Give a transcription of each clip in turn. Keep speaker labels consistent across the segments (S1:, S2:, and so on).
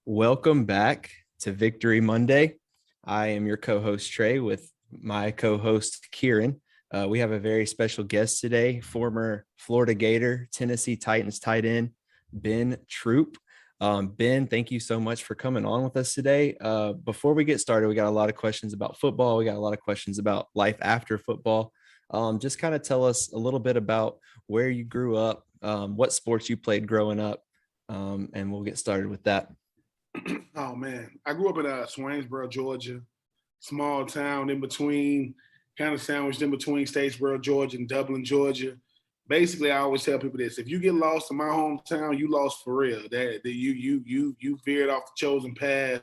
S1: Welcome back to Victory Monday. I am your co-host Trey with my co-host Kyran. We have a very special guest today, former Florida Gator, Tennessee Titans tight end, Ben Troupe. Ben, thank you so much for coming on with us today. Before we get started, we got a lot of questions about football. We got a lot of questions about life after football. Just kind of tell us a little bit about where you grew up, what sports you played growing up, and we'll get started with that.
S2: Oh man, I grew up in Swainsboro, Georgia, small town in between, kind of sandwiched in between Statesboro, Georgia, and Dublin, Georgia. Basically, I always tell people this: if you get lost in my hometown, you lost for real. That you veered off the chosen path.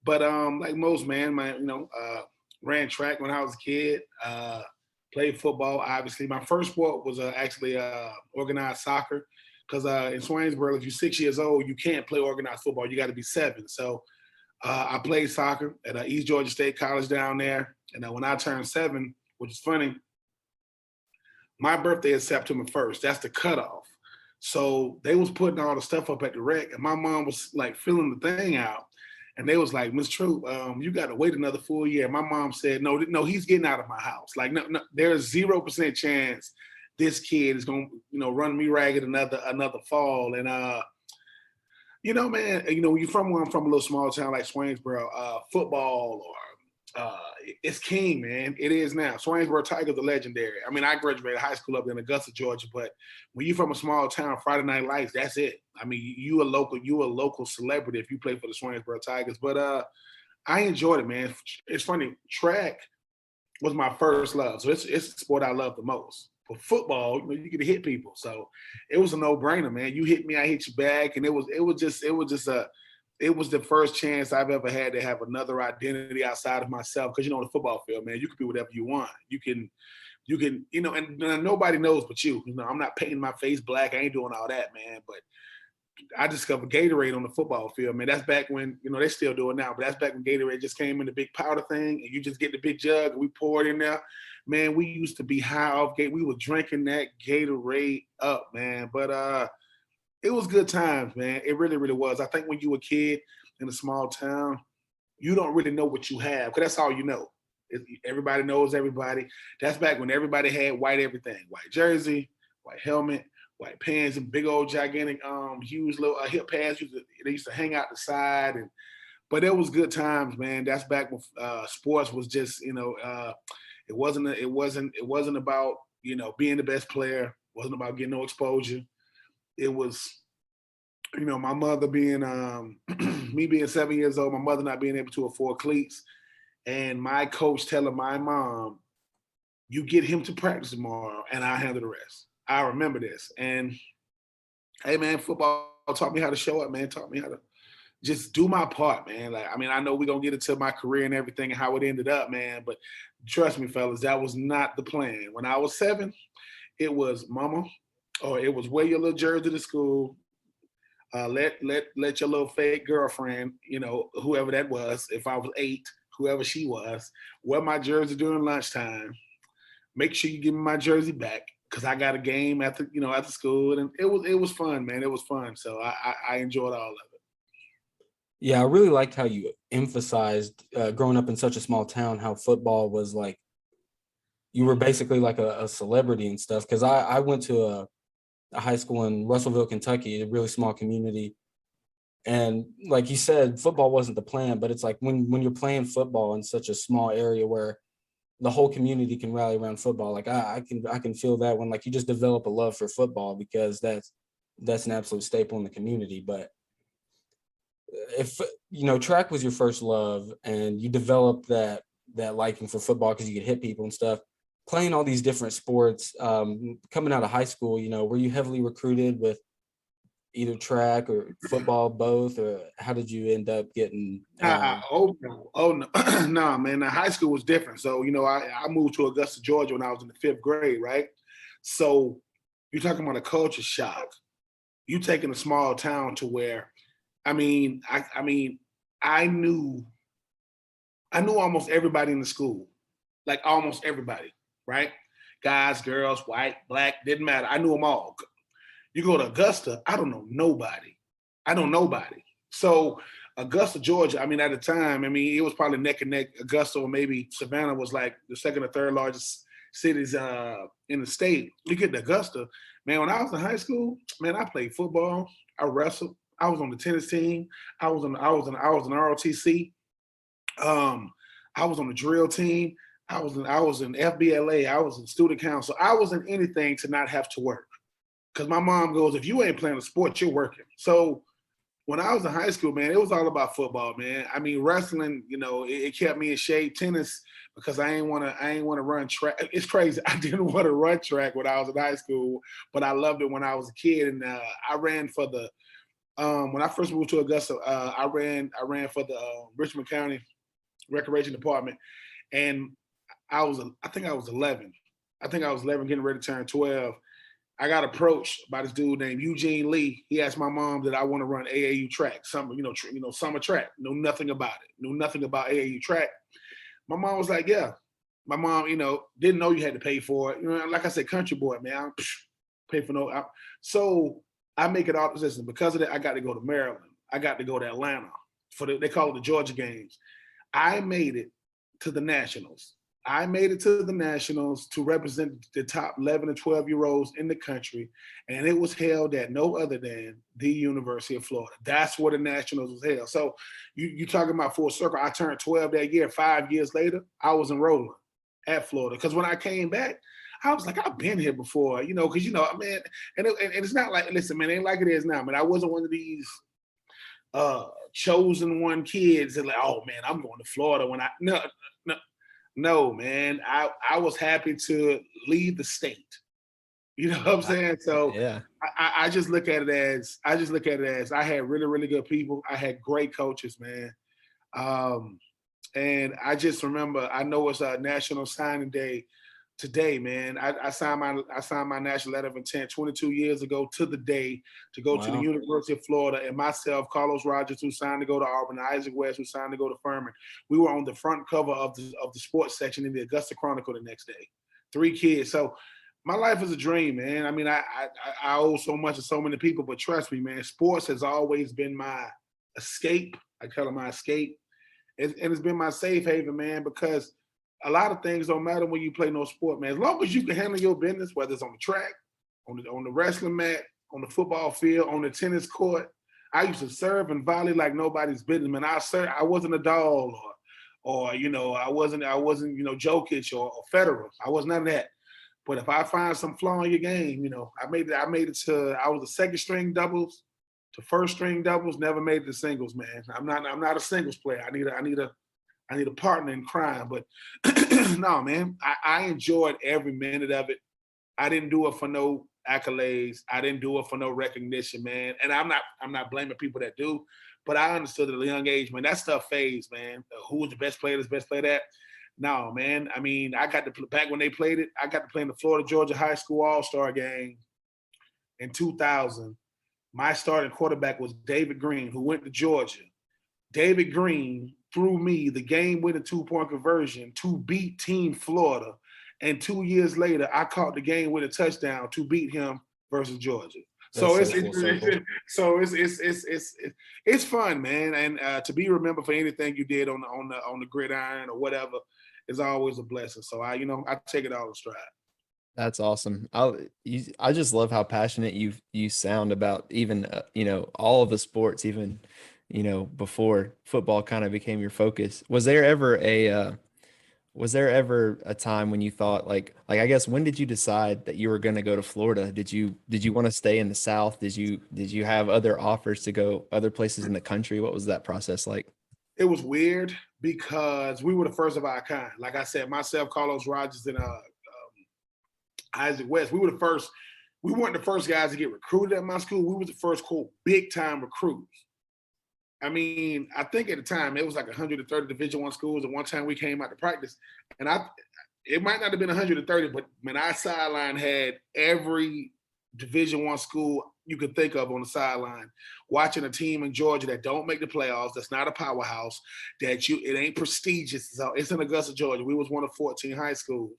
S2: But like most ran track when I was a kid. Played football. Obviously, my first sport was actually organized soccer. Because in Swainsboro, if you're 6 years old, you can't play organized football. You got to be 7. So I played soccer at East Georgia State College down there. And when I turned 7, which is funny, my birthday is September 1st. That's the cutoff. So they was putting all the stuff up at the rec, and my mom was like filling the thing out. And they was like, Miss Troupe, you got to wait another full year. My mom said, no, he's getting out of my house. Like, no, there's 0% chance this kid is gonna, run me ragged another fall. And man, when you're from where I'm from, a little small town like Swainsboro, football or it's king, man. It is now. Swainsboro Tigers are legendary. I mean, I graduated high school up in Augusta, Georgia, but when you're from a small town, Friday Night Lights, that's it. I mean, you a local celebrity if you play for the Swainsboro Tigers. But I enjoyed it, man. It's funny. Track was my first love, so it's the sport I love the most. For football, you get to hit people, so it was a no-brainer, man. You hit me, I hit you back, and it was the first chance I've ever had to have another identity outside of myself. Because on the football field, man, you can be whatever you want. You can, and nobody knows but you. I'm not painting my face black. I ain't doing all that, man. But I discovered Gatorade on the football field, man. That's back when, they still do it now, but that's back when Gatorade just came in the big powder thing, and you just get the big jug and we pour it in there. Man, we used to be high off Gatorade. We were drinking that Gatorade up, man. But it was good times, man. It really, really was. I think when you were a kid in a small town, you don't really know what you have, because that's all you know. Everybody knows everybody. That's back when everybody had white everything. White jersey, white helmet, white pants, and big old gigantic, huge little hip pads. They used to hang out the side, but it was good times, man. That's back when sports was just, it wasn't about being the best player. It wasn't about getting no exposure. It was, my mother being me being 7 years old, my mother not being able to afford cleats, and my coach telling my mom, "You get him to practice tomorrow, and I'll handle the rest." I remember this. And hey, man, football taught me how to show up, man. Taught me how to just do my part, man. Like, I mean, I know we're going to get into my career and everything and how it ended up, man. But trust me, fellas, that was not the plan. When I was 7, it was mama, or it was wear your little jersey to school. Let your little fake girlfriend, whoever that was, if I was 8, whoever she was, wear my jersey during lunchtime. Make sure you give me my jersey back, because I got a game after school, and it was fun, man. It was fun. So I enjoyed all of it.
S3: Yeah, I really liked how you emphasized growing up in such a small town, how football was like, you were basically like a celebrity and stuff. Because I went to a high school in Russellville, Kentucky, a really small community. And like you said, football wasn't the plan, but it's like when you're playing football in such a small area where the whole community can rally around football. Like I can feel that when like you just develop a love for football, because that's an absolute staple in the community. But if track was your first love and you developed that liking for football because you could hit people and stuff, playing all these different sports, coming out of high school, were you heavily recruited with either track or football, both, or how did you end up getting?
S2: Oh no, no, man. High school was different. So I moved to Augusta, Georgia when I was in the 5th grade, right? So you're talking about a culture shock. You taking a small town to where, I knew almost everybody in the school, like almost everybody, right? Guys, girls, white, black, didn't matter. I knew them all. You go to Augusta, I don't know nobody. So Augusta, Georgia, I mean, at the time, I mean, it was probably neck and neck. Augusta or maybe Savannah was like the second or third largest cities in the state. You get to Augusta, man, when I was in high school, man, I played football, I wrestled, I was on the tennis team, I was in ROTC, I was on the drill team, I was in FBLA, I was in student council, I was in anything to not have to work. Because my mom goes, if you ain't playing a sport, you're working. So when I was in high school, man, it was all about football, man. I mean, wrestling, you know, it kept me in shape. Tennis, because I ain't want to run track. It's crazy. I didn't want to run track when I was in high school, but I loved it when I was a kid. And I ran for the when I first moved to Augusta, I ran for the Richmond County Recreation Department, and I think I was 11. I think I was 11, getting ready to turn 12. I got approached by this dude named Eugene Lee. He asked my mom that I want to run AAU track, summer track. Know nothing about it. Knew nothing about AAU track. My mom was like, yeah. My mom, didn't know you had to pay for it. Like I said, country boy, man. I don't pay for no. So I make it all. Listen, because of that, I got to go to Maryland. I got to go to Atlanta they call it the Georgia games. I made it to the Nationals. I made it to the Nationals to represent the top 11 and 12-year-olds in the country, and it was held at no other than the University of Florida. That's where the Nationals was held. So you talking about full circle. I turned 12 that year. 5 years later, I was enrolling at Florida. Because when I came back, I was like, I've been here before, because, man, and it's not like, listen, man, it ain't like it is now, man. I wasn't one of these chosen one kids that like, oh, man, I'm going to Florida No, man. I was happy to leave the state. You know what I'm saying? So
S1: yeah,
S2: I just look at it as I had really, really good people. I had great coaches, man. And I just remember, I know it's a National Signing Day today, man. I signed my national letter of intent 22 years ago to the day to go to the University of Florida, and myself, Carlos Rogers, who signed to go to Auburn, Isaac West, who signed to go to Furman. We were on the front cover of the sports section in the Augusta Chronicle the next day. 3 kids. So my life is a dream, man. I mean, I owe so much to so many people, but trust me, man, sports has always been my escape. I call it my escape. And it's been my safe haven, man, because a lot of things don't matter when you play no sport, man. As long as you can handle your business, whether it's on the track, on the wrestling mat, on the football field, on the tennis court. I used to serve and volley like nobody's business, man. I wasn't a Nadal or I wasn't Jokic or Federer. I was none of that. But if I find some flaw in your game, I made it to. I was a second string doubles to first string doubles. Never made it to singles, man. I'm not a singles player. I need a partner in crime. But no, man, I enjoyed every minute of it. I didn't do it for no accolades. I didn't do it for no recognition, man. And I'm not blaming people that do, but I understood at a young age, man, that stuff fades, man. Who was the best player? This best player that? No, man. I mean, I got to back when they played it. I got to play in the Florida Georgia High School All-Star game in 2000. My starting quarterback was David Green, who went to Georgia. David Green threw me the game-winning 2-point conversion to beat Team Florida. And 2 years later, I caught the game-winning touchdown to beat him versus Georgia. So it's fun, man. And to be remembered for anything you did on the gridiron or whatever is always a blessing. So I take it all in stride.
S1: that's awesome. I just love how passionate you sound about even all of the sports, even before football kind of became your focus. Was there ever a time when you thought like I guess when did you decide that you were going to go to Florida? Did you want to stay in the South? Did you have other offers to go other places in the country? What was that process like?
S2: It was weird because we were the first of our kind. Like I said, myself, Carlos Rogers, and Isaac West, we were the first. We weren't the first guys to get recruited at my school. We were the first, quote, big time recruits. I mean, I think at the time it was like 130 Division I schools. And one time we came out to practice, and it might not have been 130, but man, our sideline had every Division I school you could think of on the sideline, watching a team in Georgia that don't make the playoffs, that's not a powerhouse, it ain't prestigious. So it's in Augusta, Georgia. We was one of 14 high schools.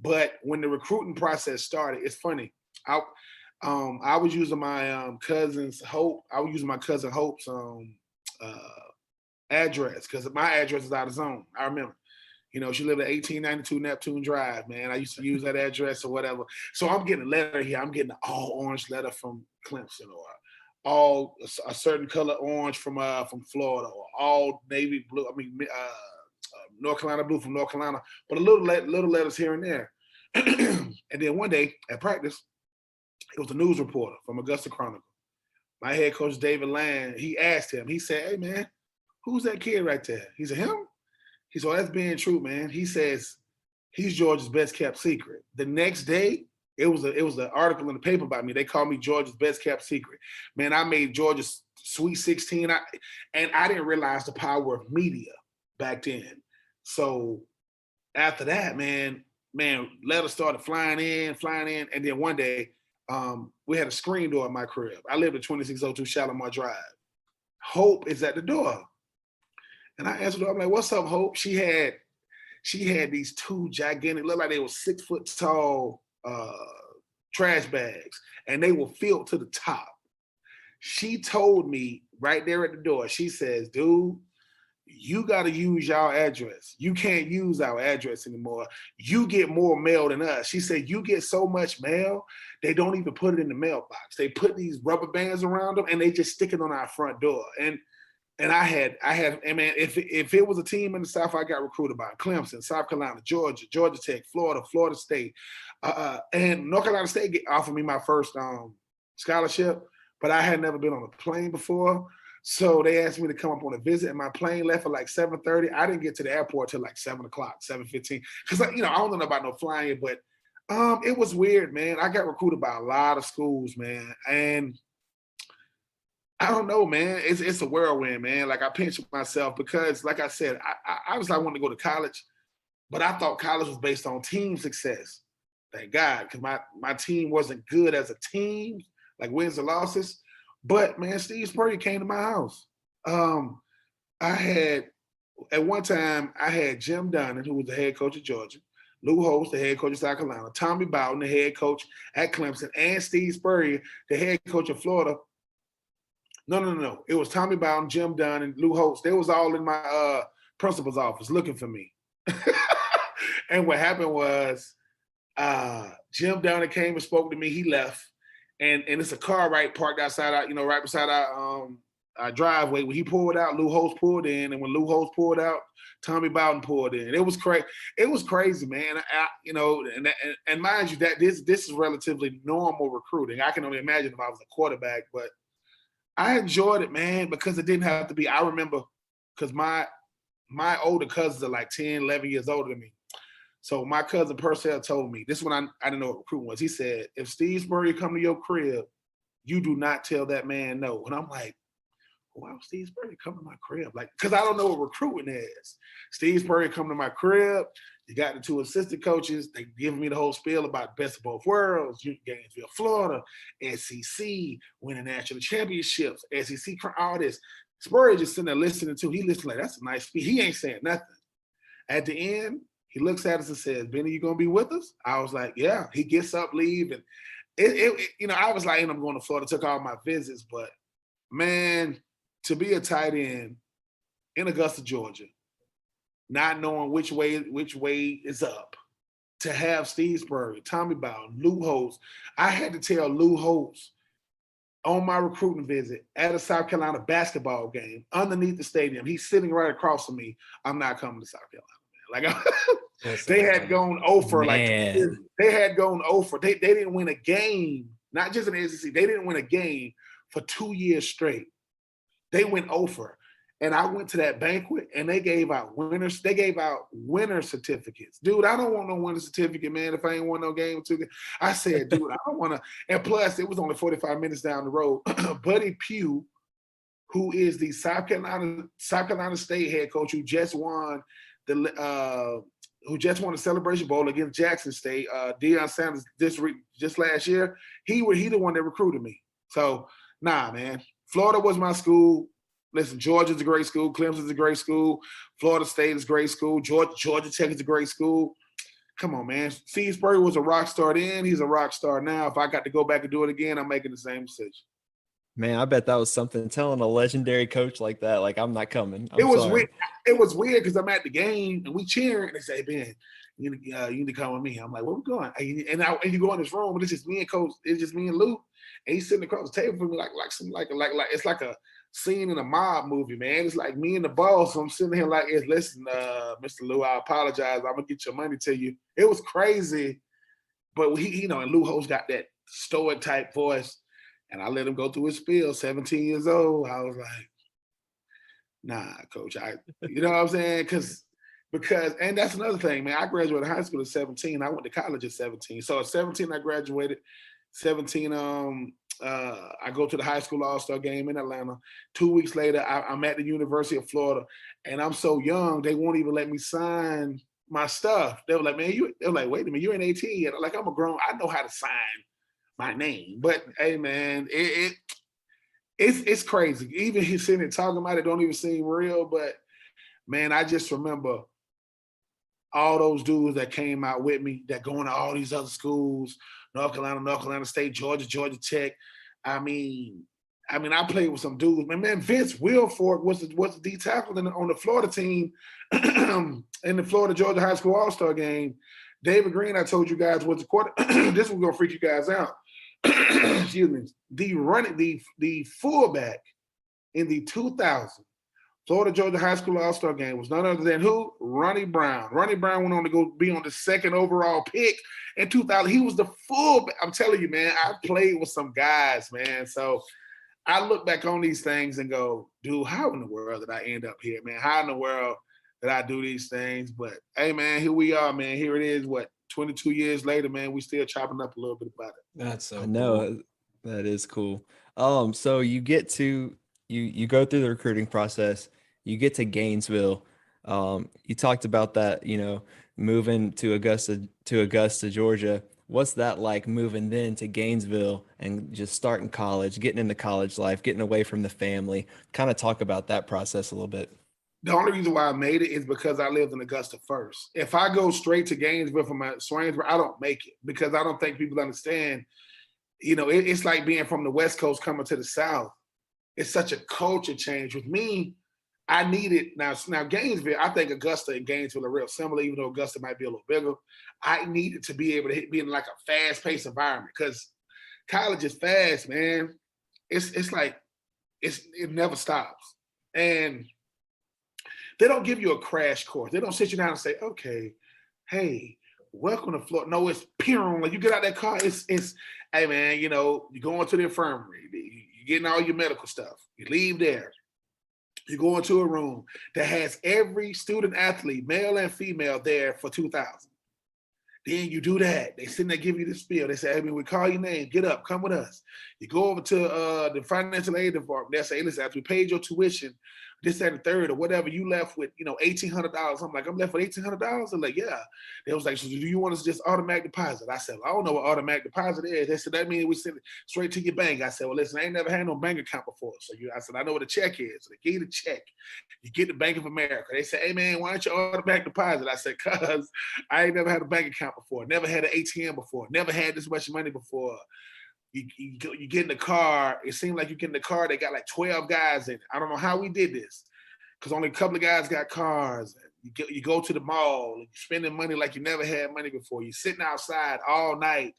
S2: But when the recruiting process started, it's funny. I was using my cousin Hope's address because my address is out of zone. I remember. You know, she lived at 1892 Neptune Drive, man. I used to use that address or whatever. So I'm getting a letter here. I'm getting an all orange letter from Clemson, or all a certain color orange from Florida, or all navy blue. North Carolina blue from North Carolina, but a little letters here and there. And then one day at practice, it was a news reporter from Augusta Chronicle. My head coach, David Land, he asked him, he said, "Hey, man, who's that kid right there?" He said, "Him?" He said, "Oh, that's being true, man." He says, "He's Georgia's best kept secret." The next day, it was an article in the paper about me. They called me Georgia's best kept secret. Man, I made Georgia's Sweet 16. And I didn't realize the power of media back then. So after that, man, letters started flying in. And then one day, we had a screen door at my crib. I lived at 2602 Shalimar Drive. Hope is at the door. And I answered her, I'm like, "What's up, Hope?" She had these two gigantic, looked like they were 6 foot tall trash bags, and they were filled to the top. She told me right there at the door, she says, "Dude, you got to use y'all address. You can't use our address anymore. You get more mail than us." She said, "You get so much mail, they don't even put it in the mailbox. They put these rubber bands around them and they just stick it on our front door." And I had, man, if it was a team in the South, I got recruited by Clemson, South Carolina, Georgia, Georgia Tech, Florida, Florida State, and North Carolina State offered me my first scholarship, but I had never been on a plane before. So they asked me to come up on a visit, and my plane left at like 7:30. I didn't get to the airport till like 7 o'clock, 7:15. Because, I don't know about no flying, but it was weird, man. I got recruited by a lot of schools, man. And I don't know, man. It's a whirlwind, man. Like, I pinched myself because, like I said, I was like, wanting to go to college, but I thought college was based on team success. Thank God, because my team wasn't good as a team, like wins or losses. But, man, Steve Spurrier came to my house. At one time, I had Jim Donnan, who was the head coach of Georgia, Lou Holtz, the head coach of South Carolina, Tommy Bowden, the head coach at Clemson, and Steve Spurrier, the head coach of Florida. No. It was Tommy Bowden, Jim Dunn, and Lou Holtz. They was all in my principal's office looking for me. And what happened was Jim Dunn came and spoke to me. He left. And it's a car parked outside, right beside our driveway. When he pulled out, Lou Holtz pulled in. And when Lou Holtz pulled out, Tommy Bowden pulled in. It was crazy. It was crazy, man. And mind you, that this is relatively normal recruiting. I can only imagine if I was a quarterback, but I enjoyed it, man, because it didn't have to be. I remember because my older cousins are like 10, 11 years older than me. So my cousin Purcell told me, this is when I didn't know what recruiting was. He said, "If Steve Spurrier come to your crib, you do not tell that man no." And I'm like, "Why would Steve Spurrier come to my crib?" Like, because I don't know what recruiting is. Steve Spurrier come to my crib. You got the two assistant coaches. They giving me the whole spiel about best of both worlds. Gainesville, Florida, SEC, winning national championships, SEC, all this. Spurrier just sitting there listening to. He listened like, "That's a nice speech." He ain't saying nothing. At the end, he looks at us and says, "Benny, you gonna be with us?" I was like, "Yeah." He gets up, leave, and I was like, I'm going to Florida. Took all my visits, but man, to be a tight end in Augusta, Georgia, not knowing which way is up, to have Steve Spurrier, Tommy Bowden, Lou Holtz. I had to tell Lou Holtz on my recruiting visit at a South Carolina basketball game underneath the stadium. He's sitting right across from me. "I'm not coming to South Carolina, man." Like, they had gone over. Like, they had gone over. They didn't win a game, not just in the SEC. They didn't win a game for 2 years straight. They went over. And I went to that banquet, and they gave out winners. They gave out winner certificates. Dude, I don't want no winner certificate, man, if I ain't won no game or two. I said, dude, I don't want to. And plus, it was only 45 minutes down the road. Buddy Pugh, who is the South Carolina State head coach, who just won the Celebration Bowl against Jackson State, Deion Sanders just last year. He the one that recruited me. So, nah, man. Florida was my school. Listen, Georgia's a great school. Clemson's a great school. Florida State is a great school. Georgia Tech is a great school. Come on, man. Steve Spurrier was a rock star then. He's a rock star now. If I got to go back and do it again, I'm making the same decision.
S1: Man, I bet that was something telling a legendary coach like that, like, I'm not coming. I'm
S2: It was
S1: sorry.
S2: weird. It was weird because I'm at the game and we cheering and they say, Ben, you need to come with me. I'm like, where we going? And you go in this room and it's just me and Coach. It's just me and Lou, and he's sitting across the table from me like it's like a scene in a mob movie, man. It's like me and the boss. So I'm sitting here like, listen, Mr. Lou, I apologize. I'm gonna get your money to you. It was crazy, but he, and Lou Holtz got that stoic type voice, and I let him go through his spiel. 17 years old, I was like, nah, coach. You know what I'm saying? Because, and that's another thing, man. I graduated high school at 17. I went to college at 17. So at 17, I graduated. 17, I go to the high school all-star game in Atlanta. 2 weeks later, I'm at the University of Florida, and I'm so young, they won't even let me sign my stuff. They were like, man, they're like, wait a minute, you ain't 18 yet. Like, I'm a grown, I know how to sign my name. But hey, man, it's crazy. Even he's sitting and talking about it don't even seem real. But man, I just remember all those dudes that came out with me that going to all these other schools, North Carolina State, Georgia Tech. I mean, I played with some dudes. Man, Vince Wilfork was the D tackle on the Florida team in the Florida Georgia High School All-Star game. David Green, I told you guys, was the quarter. This was gonna freak you guys out. Excuse me. The fullback in the 2000 Florida Georgia High School All-Star game was none other than who? Ronnie Brown. Ronnie Brown went on to go be on the second overall pick in 2000. He was the fullback. I'm telling you, man, I played with some guys, man. So I look back on these things and go, dude, how in the world did I end up here, man? How in the world did I do these things? But hey, man, here we are, man. Here it is. 22 years later, man, we still chopping up a little bit about it.
S3: That's so
S1: I know
S3: cool.
S1: that is cool. So you get to you go through the recruiting process, you get to Gainesville. You talked about that, moving to Augusta, Georgia. What's that like moving then to Gainesville and just starting college, getting into college life, getting away from the family? Kind of talk about that process a little bit.
S2: The only reason why I made it is because I lived in Augusta first. If I go straight to Gainesville from Swainsboro, I don't make it because I don't think people understand. It's like being from the West Coast coming to the South. It's such a culture change. With me, I needed now Gainesville. I think Augusta and Gainesville are real similar, even though Augusta might be a little bigger. I needed to be able to be in like a fast-paced environment because college is fast, man. It's like it never stops, and they don't give you a crash course. They don't sit you down and say, okay, hey, welcome to Florida. No, it's pure. Like you get out that car, it's hey man, you go into the infirmary, you're getting all your medical stuff. You leave there. You go into a room that has every student athlete, male and female, there for 2000. Then you do that. They sitting there giving you the spiel. They say, hey, we call your name. Get up. Come with us. You go over to the financial aid department. They say, hey, listen, after we paid your tuition, this, that, and the third, or whatever, you left with, $1,800. I'm like, I'm left with $1,800? They're like, yeah. They was like, so do you want us to just automatic deposit? I said, well, I don't know what automatic deposit is. They said, that means we send it straight to your bank. I said, well, listen, I ain't never had no bank account before. So I said, I know what a check is. So they gave you the check. You get the Bank of America. They said, hey, man, why don't you automatic deposit? I said, because I ain't never had a bank account before. Never had an ATM before. Never had this much money before. You get in the car. It seemed like you get in the car. They got like 12 guys in it. I don't know how we did this because only a couple of guys got cars. You go to the mall. You're spending money like you never had money before. You're sitting outside all night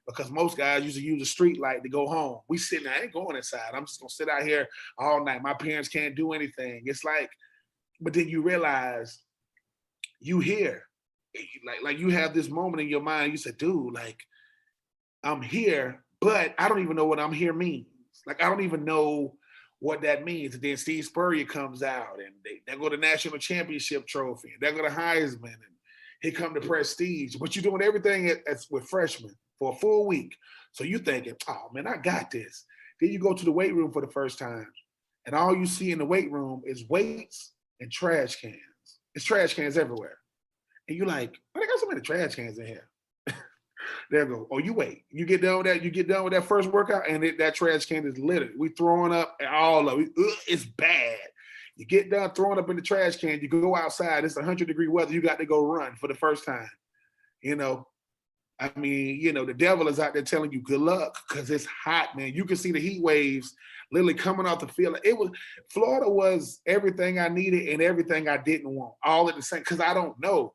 S2: because most guys usually use a street light to go home. We sitting there. I ain't going inside. I'm just going to sit out here all night. My parents can't do anything. It's like, but then you realize you here. Like you have this moment in your mind. You said, dude, like, I'm here, but I don't even know what I'm here means. Like, I don't even know what that means. And then Steve Spurrier comes out and they go to national championship trophy. And they go to Heisman and here come the prestige. But you're doing everything with freshmen for a full week. So you're thinking, oh, man, I got this. Then you go to the weight room for the first time. And all you see in the weight room is weights and trash cans. It's trash cans everywhere. And you're like, oh, they got so many trash cans in here. There you go. Oh, you wait. You get done with that. You get done with that first workout, and that trash can is littered. We throwing up all of it. It's bad. You get done throwing up in the trash can. You go outside. It's 100-degree weather. You got to go run for the first time. I mean, you know, the devil is out there telling you good luck because it's hot, man. You can see the heat waves literally coming off the field. Florida was everything I needed and everything I didn't want, all at the same. Because I don't know.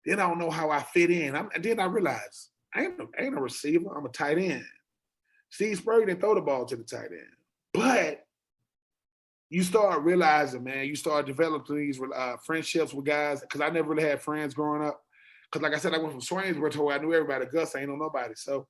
S2: Then I don't know how I fit in. And then I realized I ain't a receiver. I'm a tight end. Steve Spurrier didn't throw the ball to the tight end, but you start realizing, man, you start developing these friendships with guys. Because I never really had friends growing up. Because like I said, I went from Swainsboro to where I knew everybody. Gus, I ain't know nobody. So,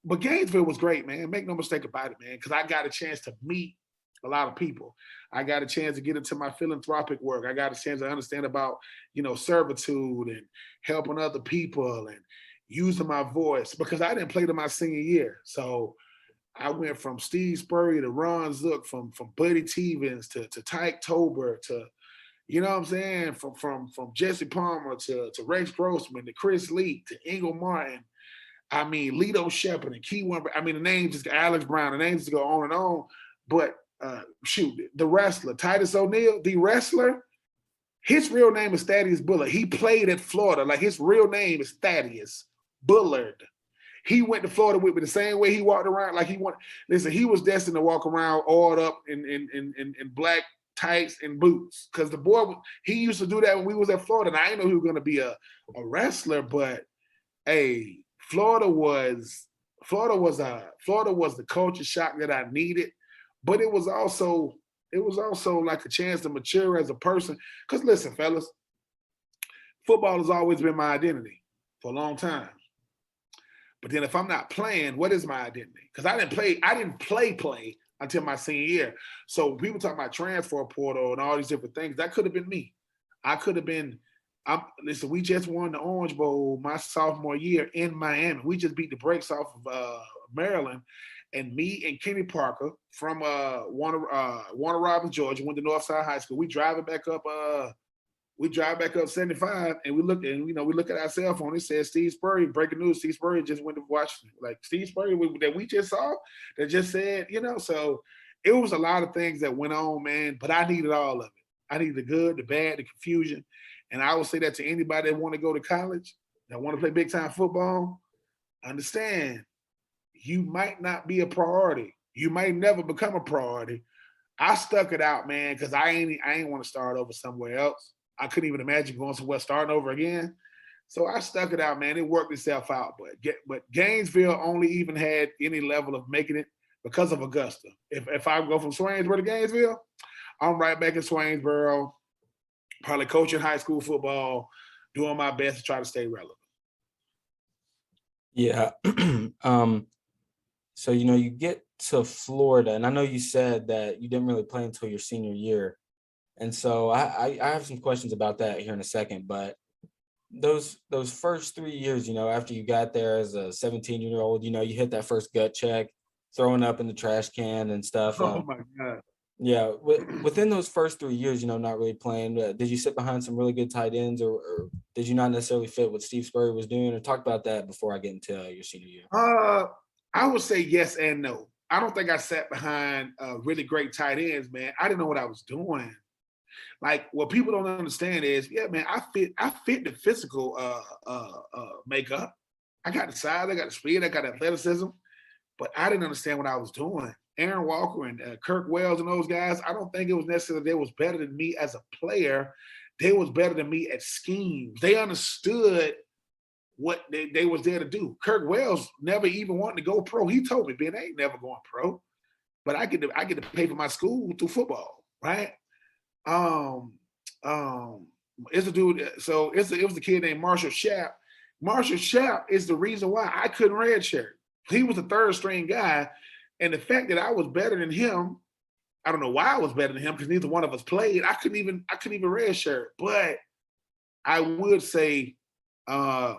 S2: but Gainesville was great, man. Make no mistake about it, man. Because I got a chance to meet a lot of people. I got a chance to get into my philanthropic work. I got a chance to understand about, you know, servitude and helping other people and using my voice. Because I didn't play to my senior year. So I went from Steve Spurrier to Ron Zook, from Buddy Tevens to Tyke Tober to, you know what I'm saying, from Jesse Palmer to Rex Grossman to Chris Leak to Ingle Martin. I mean, Lito Shepard and Key One. I mean, the names just Alex Brown. The names just go on and on. But the wrestler Titus O'Neil, the wrestler, his real name is Thaddeus Bullard. He played at Florida. Like his real name is Thaddeus Bullard. He went to Florida with me the same way he walked around. Like he was destined to walk around oiled up in black tights and boots. Because the boy, he used to do that when we was at Florida. And I didn't know he was going to be a wrestler, but hey, Florida was the culture shock that I needed. But it was also like a chance to mature as a person. Because listen, fellas, football has always been my identity for a long time. But then if I'm not playing, what is my identity? Because I didn't play until my senior year. So people talk about transfer portal and all these different things. That could have been me. I could have been. Listen, we just won the Orange Bowl my sophomore year in Miami. We just beat the brakes off of Maryland. And me and Kenny Parker from Warner Robins, Georgia, went to Northside High School. We drive back up 75, and we look at our cell phone. It says Steve Spurrier, breaking news. Steve Spurrier just went to Washington. Like Steve Spurrier that we just saw, that just said, you know. So it was a lot of things that went on, man. But I needed all of it. I needed the good, the bad, the confusion. And I will say that to anybody that want to go to college, that want to play big time football. Understand, you might not be a priority. You might never become a priority. I stuck it out, man, because I ain't want to start over somewhere else. I couldn't even imagine going somewhere starting over again. So I stuck it out, man. It worked itself out. But Gainesville only even had any level of making it because of Augusta. If I go from Swainsboro to Gainesville, I'm right back in Swainsboro, probably coaching high school football, doing my best to try to stay relevant.
S3: Yeah. So, you know, you get to Florida, and I know you said that you didn't really play until your senior year. And so I have some questions about that here in a second, but those first 3 years, you know, after you got there as a 17-year-old, you know, you hit that first gut check, throwing up in the trash can and stuff.
S2: Oh my God.
S3: Yeah. Within those first 3 years, you know, not really playing, did you sit behind some really good tight ends, or did you not necessarily fit what Steve Spurrier was doing? Or talk about that before I get into your senior year.
S2: I would say yes and no. I don't think I sat behind really great tight ends, man. I didn't know what I was doing. Like, what people don't understand is, yeah, man, I fit the physical makeup. I got the size, I got the speed, I got athleticism, but I didn't understand what I was doing. Aaron Walker and Kirk Wells and those guys, I don't think it was necessarily they was better than me as a player. They was better than me at schemes. They understood what they was there to do. Kirk Wells never even wanted to go pro. He told me, Ben, I ain't never going pro, but I get to pay for my school through football, right? It's a dude. So it was a kid named Marshall Schapp. Marshall Schapp is the reason why I couldn't redshirt. He was a third string guy, and the fact that I was better than him, I don't know why I was better than him because neither one of us played. I couldn't even redshirt. But I would say, I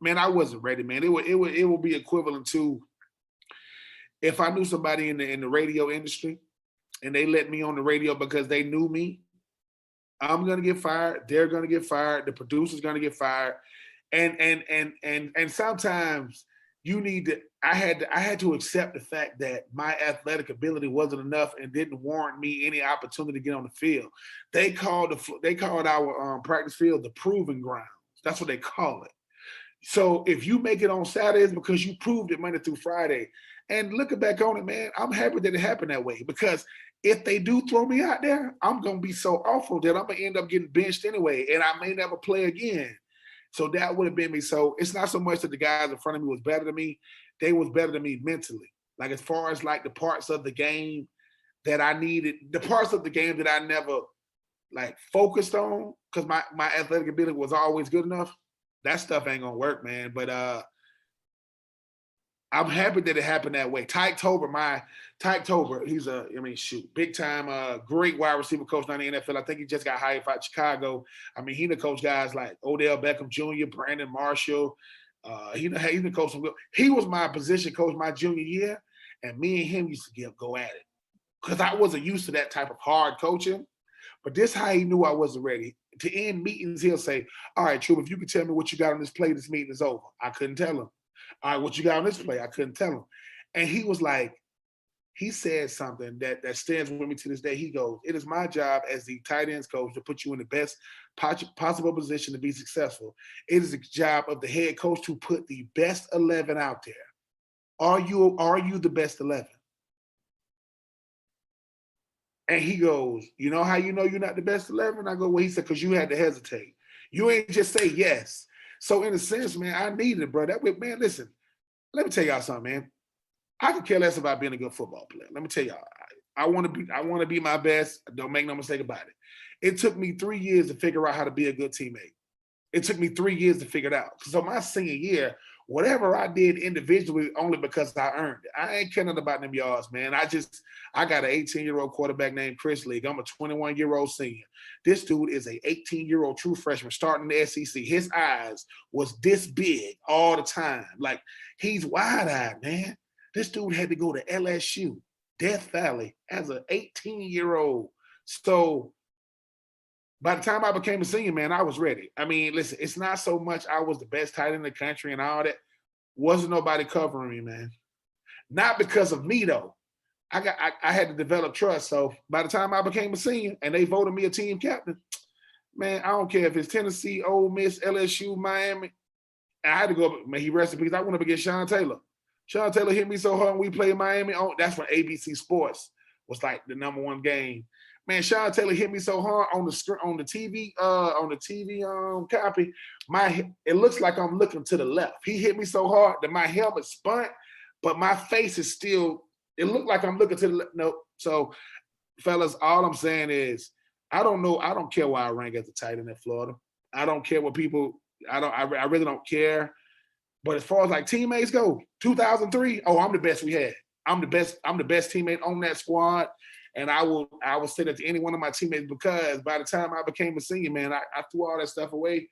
S2: wasn't ready, man. It would be equivalent to if I knew somebody in the radio industry and they let me on the radio because they knew me. I'm gonna get fired. They're gonna get fired. The producer's gonna get fired. And sometimes you need to. I had to accept the fact that my athletic ability wasn't enough and didn't warrant me any opportunity to get on the field. They called our practice field the proving grounds. That's what they call it. So if you make it on Saturdays because you proved it Monday through Friday, and looking back on it, man, I'm happy that it happened that way, because if they do throw me out there, I'm going to be so awful that I'm going to end up getting benched anyway, and I may never play again. So that would have been me. So it's not so much that the guys in front of me was better than me. They was better than me mentally. Like, as far as like the parts of the game that I needed, the parts of the game that I never like focused on, because my athletic ability was always good enough. That stuff ain't gonna work, man. But I'm happy that it happened that way. Tyke Tober, he's big time, great wide receiver coach down in the NFL. I think he just got hired by Chicago. I mean, he done coach guys like Odell Beckham Jr., Brandon Marshall. He done coach some. He was my position coach my junior year, and me and him used to go at it, because I wasn't used to that type of hard coaching. But this how he knew I wasn't ready. To end meetings, he'll say, all right, Troupe, if you can tell me what you got on this play, this meeting is over. I couldn't tell him. All right, what you got on this play? I couldn't tell him. And he was like, he said something that stands with me to this day. He goes, it is my job as the tight ends coach to put you in the best possible position to be successful. It is the job of the head coach to put the best 11 out there. Are you the best 11? And he goes, you know how you know you're not the best 11? I go, well, he said, because you had to hesitate. You ain't just say yes. So in a sense, man, I needed it, bro. Man, listen, let me tell y'all something, man. I could care less about being a good football player. Let me tell y'all, I want to be my best. Don't make no mistake about it. It took me 3 years to figure out how to be a good teammate. It took me 3 years to figure it out. So my senior year, whatever I did individually, only because I earned it. I ain't caring about them yards, man. I got an 18-year-old quarterback named Chris League. I'm a 21-year-old senior. This dude is a 18-year-old true freshman starting the SEC. His eyes was this big all the time. Like, he's wide-eyed, man. This dude had to go to LSU, Death Valley, as an 18-year-old. So by the time I became a senior, man, I was ready. I mean, listen, it's not so much I was the best tight end in the country and all that. Wasn't nobody covering me, man. Not because of me, though. I had to develop trust. So by the time I became a senior and they voted me a team captain, man, I don't care if it's Tennessee, Ole Miss, LSU, Miami. I had to go, man, he rest in peace. I went up against Sean Taylor. Sean Taylor hit me so hard when we played Miami. That's when ABC Sports was like the #1 game. Man, Sean Taylor hit me so hard on the TV copy. It looks like I'm looking to the left. He hit me so hard that my helmet spun, but my face is still. It looked like I'm looking to the left. No. So, fellas, all I'm saying is, I don't know. I don't care why I rank as a tight end in Florida. I don't care what people. I really don't care. But as far as like teammates go, 2003. Oh, I'm the best we had. I'm the best teammate on that squad. And I will say that to any one of my teammates, because by the time I became a senior, man, I threw all that stuff away.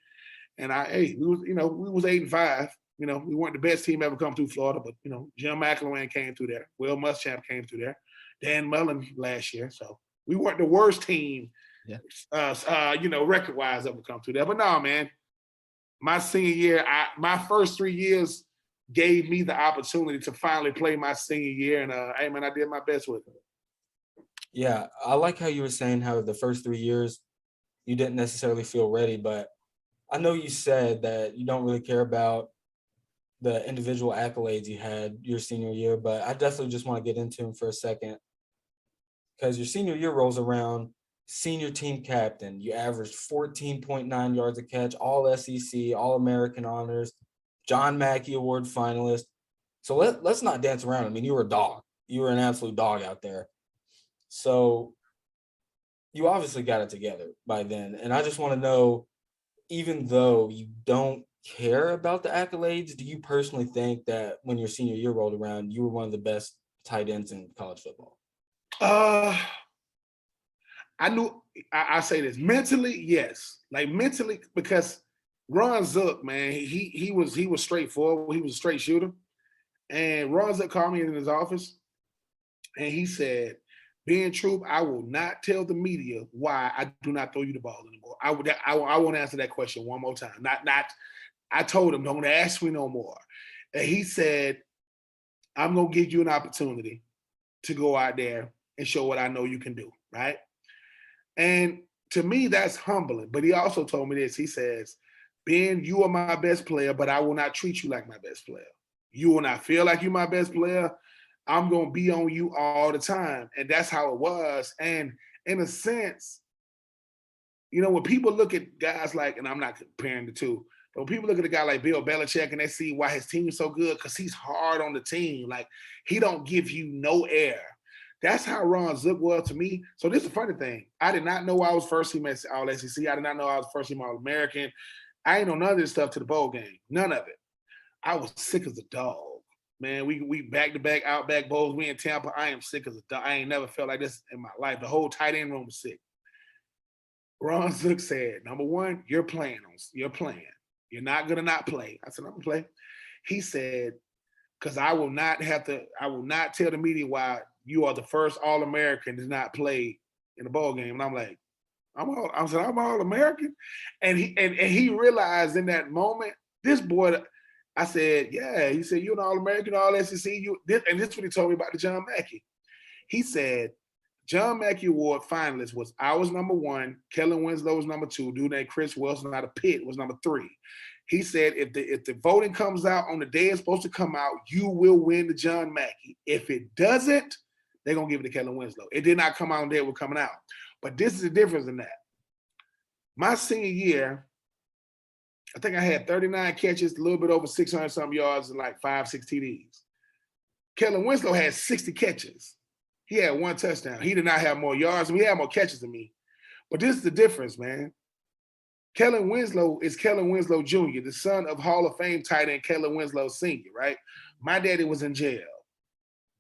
S2: And we was 8-5. We weren't the best team ever come through Florida, but Jim McElwain came through there. Will Muschamp came through there. Dan Mullen last year. So we weren't the worst team, record-wise ever come through there. But no, man, my senior year, my first 3 years gave me the opportunity to finally play my senior year. And I did my best with it.
S3: Yeah, I like how you were saying how the first 3 years you didn't necessarily feel ready, but I know you said that you don't really care about the individual accolades you had your senior year, but I definitely just want to get into them for a second, because your senior year rolls around, senior team captain, you averaged 14.9 yards a catch, all SEC, all American honors, John Mackey Award finalist. So let's not dance around. I mean, you were a dog. You were an absolute dog out there. So you obviously got it together by then. And I just want to know, even though you don't care about the accolades, do you personally think that when your senior year rolled around, you were one of the best tight ends in college football?
S2: I say this mentally, yes. Like mentally, because Ron Zook, man, he was straightforward. He was a straight shooter. And Ron Zook called me in his office and he said, being Troupe, I will not tell the media why I do not throw you the ball anymore. I won't answer that question one more time. I told him, don't ask me no more. And he said, I'm gonna give you an opportunity to go out there and show what I know you can do, right? And to me, that's humbling. But he also told me this. He says, Ben, you are my best player, but I will not treat you like my best player. You will not feel like you're my best player. I'm going to be on you all the time. And that's how it was. And in a sense, you know, when people look at guys like, and I'm not comparing the two, but when people look at a guy like Bill Belichick and they see why his team is so good, because he's hard on the team. Like, he don't give you no air. That's how Ron Zook was to me. So this is the funny thing. I did not know I was first team at All SEC. I did not know I was first team All American. I ain't know none of this stuff to the bowl game. None of it. I was sick as a dog. Man, we back-to-back Outback Bowls. We in Tampa. I am sick as a dog. I ain't never felt like this in my life. The whole tight end room was sick. Ron Zook said, number one, you're playing. You're You're not going to not play. I said, I'm going to play. He said, because I will not tell the media why you are the first All-American to not play in the bowl game. And I'm like, I'm All-American? And he realized in that moment, this boy, I said, yeah. He said, you're an All-American, All SEC. This is what he told me about the John Mackey. He said, John Mackey Award finalist was I was number one, Kellen Winslow was number two, dude named Chris Wilson out of Pitt was number three. He said, if the voting comes out on the day it's supposed to come out, you will win the John Mackey. If it doesn't, they're going to give it to Kellen Winslow. It did not come out on the day it was coming out. But this is the difference in that. My senior year, I think I had 39 catches, a little bit over 600-something yards, and like 5-6 TDs. Kellen Winslow had 60 catches. He had one touchdown. He did not have more yards. He had more catches than me. But this is the difference, man. Kellen Winslow is Kellen Winslow Jr., the son of Hall of Fame tight end Kellen Winslow Sr., right? My daddy was in jail.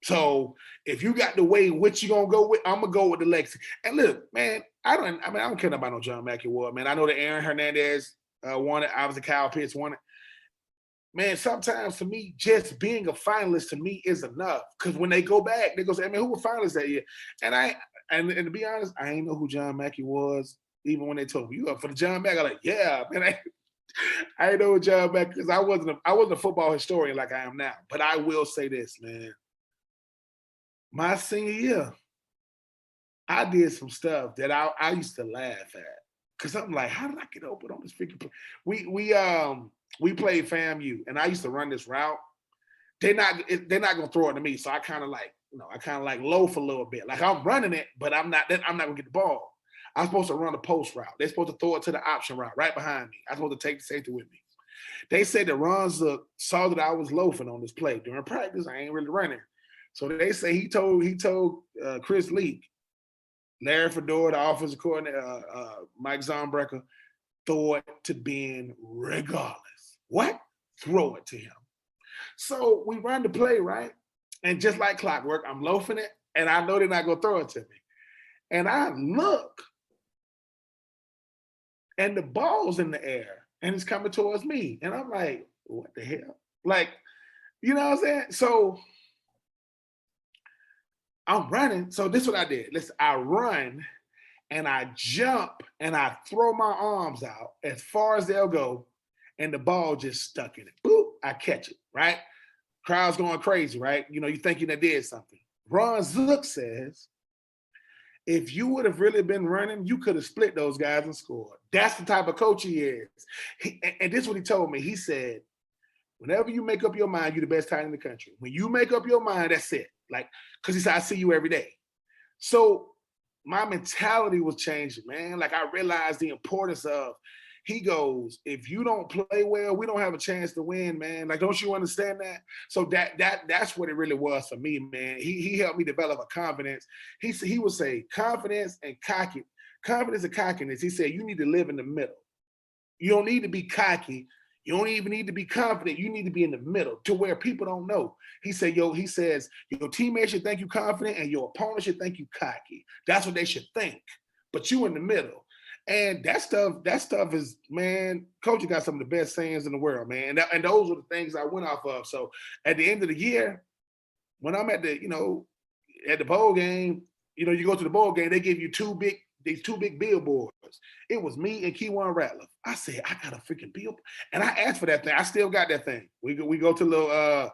S2: So if you got to weigh which you gonna go with, I'm gonna go with the Lexi. And look, man, I don't care about no John Mackey Award, man. I know that Aaron Hernandez won it. Obviously, Kyle Pitts won it. Man, sometimes for me, just being a finalist to me is enough. Because when they go back, they go say, "Man, who were finalists that year?" And to be honest, I ain't know who John Mackey was. Even when they told me you up for the John Mackey, I'm like, yeah, man. I didn't know John Mackey because I wasn't a football historian like I am now. But I will say this, man. My senior year, I did some stuff that I used to laugh at. Cause I'm like, how did I get open on this freaking play? We played FAMU and I used to run this route. They're not gonna throw it to me. So I kind of like loaf a little bit. Like I'm running it, but I'm not gonna get the ball. I'm supposed to run a post route. They're supposed to throw it to the option route right behind me. I'm supposed to take the safety with me. They said that Ron Zook saw that I was loafing on this play. During practice, I ain't really running. So they say he told Chris Leak, Larry Fedora, the offensive coordinator, Mike Zombrecker, throw it to Ben regardless. What? Throw it to him. So we run the play, right? And just like clockwork, I'm loafing it, and I know they're not going to throw it to me. And I look, and the ball's in the air, and it's coming towards me. And I'm like, what the hell? Like, you know what I'm saying? So I'm running. So this is what I did. Listen, I run, and I jump, and I throw my arms out as far as they'll go, and the ball just stuck in it. Boop, I catch it, right? Crowd's going crazy, right? You know, you thinking they did something. Ron Zook says, if you would have really been running, you could have split those guys and scored. That's the type of coach he is. And this is what he told me. He said, whenever you make up your mind, you're the best tight end in the country. When you make up your mind, that's it. Like, because he said, I see you every day. So my mentality was changing, man. Like I realized the importance of, he goes, if you don't play well, we don't have a chance to win, man. Like, don't you understand that? So that's what it really was for me, man. He helped me develop a confidence. He would say confidence and cockiness. He said, you need to live in the middle. You don't need to be cocky. You don't even need to be confident. You need to be in the middle to where people don't know. He says, your teammates should think you confident and your opponent should think you cocky. That's what they should think. But you in the middle. And that stuff is, man, Coach got some of the best sayings in the world, man. And those are the things I went off of. So at the end of the year, when I'm at the bowl game, you go to the bowl game, they give you these two big billboards. It was me and Keywan Ratliff. I said, I got a freaking billboard. And I asked for that thing. I still got that thing. We go to a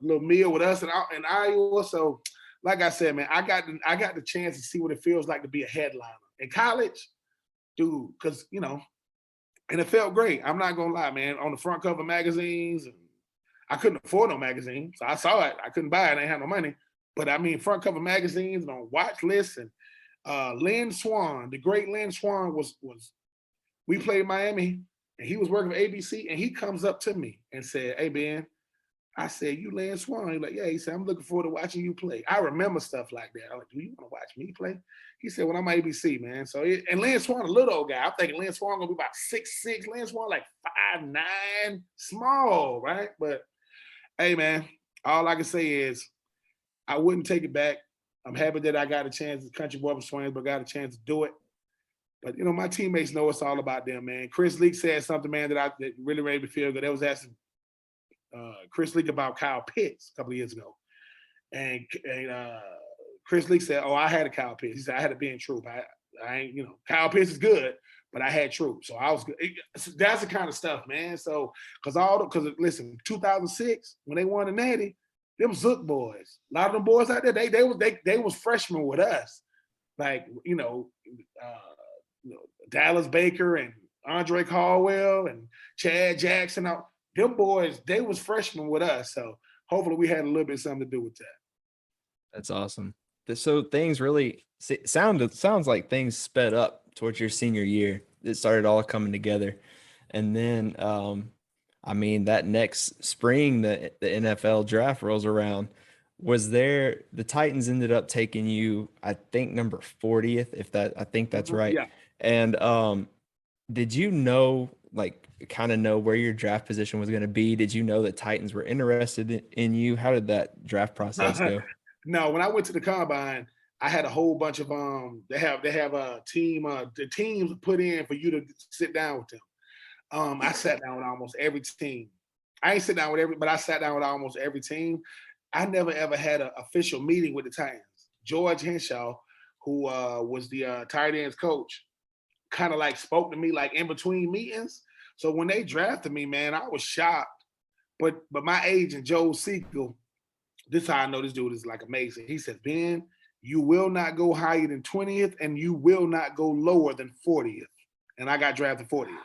S2: little meal with us in Iowa. So like I said, man, I got the chance to see what it feels like to be a headliner. In college, dude, because, And it felt great. I'm not gonna lie, man. On the front cover magazines, and I couldn't afford no magazine, so I saw it. I couldn't buy it. I didn't have no money. But I mean, front cover magazines and on watch lists. And Lynn Swan, the great Lynn Swan, was we played Miami, and he was working for ABC, and he comes up to me and said, "Hey Ben," I said, "You Lynn Swan?" He's like, "Yeah." He said, "I'm looking forward to watching you play." I remember stuff like that. I'm like, "Do you want to watch me play?" He said, "Well, I'm ABC, man." So, and Lynn Swan, a little old guy. I'm thinking Lynn Swan gonna be about 6'6". Lynn Swan like 5'9", small, right? But hey, man, all I can say is I wouldn't take it back. I'm happy that I got a chance, country boy from Swainsboro got a chance to do it. But you know, my teammates know it's all about them, man. Chris Leak said something, man, that really made me feel good. They was asking Chris Leak about Kyle Pitts a couple of years ago, and Chris Leak said, "Oh, I had a Kyle Pitts." He said, "I had to be in Troupe. I ain't, you know, Kyle Pitts is good, but I had Troupe, so I was good." That's the kind of stuff, man. So, because listen, 2006 when they won the Natty, them Zook boys, a lot of them boys out there, they was freshmen with us, like Dallas Baker and Andre Caldwell and Chad Jackson. Them boys, they was freshmen with us. So hopefully we had a little bit something to do with that.
S1: That's awesome. So things really sounds like things sped up towards your senior year. It started all coming together. And then I mean, that next spring the NFL draft rolls around. The Titans ended up taking you, I think, number 40th, I think that's right.
S2: Yeah.
S1: And did you know, like, kind of know where your draft position was going to be? Did you know that Titans were interested in you? How did that draft process go?
S2: No, when I went to the combine, I had a whole bunch of they have a team, the teams put in for you to sit down with them. I sat down with almost every team. I ain't sit down with but I sat down with almost every team. I never ever had an official meeting with the Titans. George Henshaw, who was the tight ends coach, kind of like spoke to me like in between meetings. So when they drafted me, man, I was shocked. But my agent, Joe Siegel, this is how I know this dude is like amazing. He says, "Ben, you will not go higher than 20th and you will not go lower than 40th." And I got drafted 40th.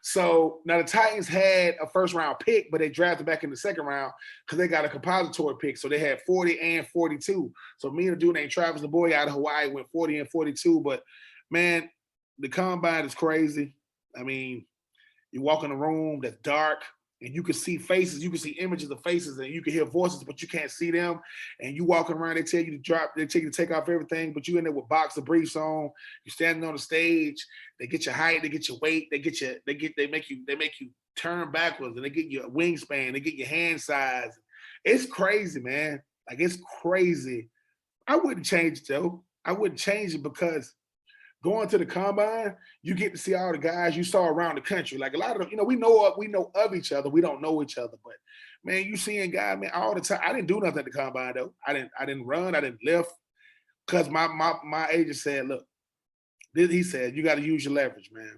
S2: So now the Titans had a first round pick, but they drafted back in the second round because they got a compository pick. So they had 40 and 42. So me and a dude named Travis, the boy out of Hawaii, went 40 and 42. But man, the combine is crazy. I mean, you walk in a room that's dark and you can see faces, you can see images of faces, and you can hear voices, but you can't see them. And you walking around, they tell you to drop, they tell you to take off everything, but you in there with boxer briefs on, you're standing on the stage, they get your height, they get your weight, they make you turn backwards, and they get your wingspan, they get your hand size. It's crazy, man. Like, it's crazy. I wouldn't change it though. I wouldn't change it because going to the combine, you get to see all the guys you saw around the country. Like a lot of them, we know of each other. We don't know each other, but man, you seeing guys, man, all the time. I didn't do nothing at the combine though. I didn't run. I didn't lift because my agent said, "Look," he said, "you got to use your leverage, man.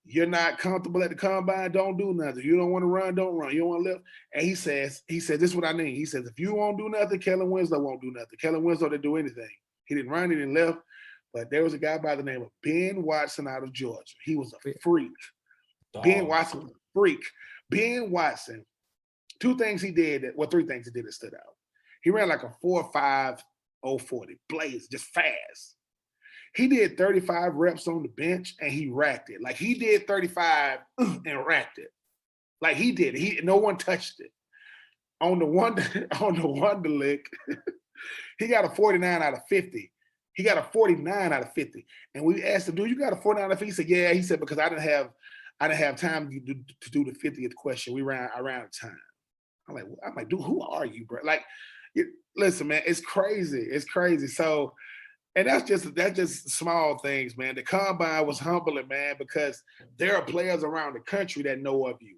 S2: You're not comfortable at the combine, don't do nothing. You don't want to run, don't run. You don't want to lift." And he says, "This is what I need." He says, "If you won't do nothing, Kellen Winslow won't do nothing. Kellen Winslow didn't do anything. He didn't run, he didn't lift." But there was a guy by the name of Ben Watson out of Georgia. He was a freak. Ben Watson was a freak. Ben Watson, three things he did that stood out. He ran like a 4.5 040, blaze, just fast. He did 35 reps on the bench and he racked it. Like he did 35 and racked it. Like he did it. No one touched it. On the Wonder Lick, he got a 49 out of 50. He got a 49 out of 50. And we asked him, "Dude, you got a 49 out of 50?" He said, "Yeah." He said, "Because I didn't have time to do the 50th question. I ran out of time." I'm like, "Dude, who are you, bro?" Like, listen, man, it's crazy. It's crazy. So, and that's just small things, man. The combine was humbling, man, because there are players around the country that know of you.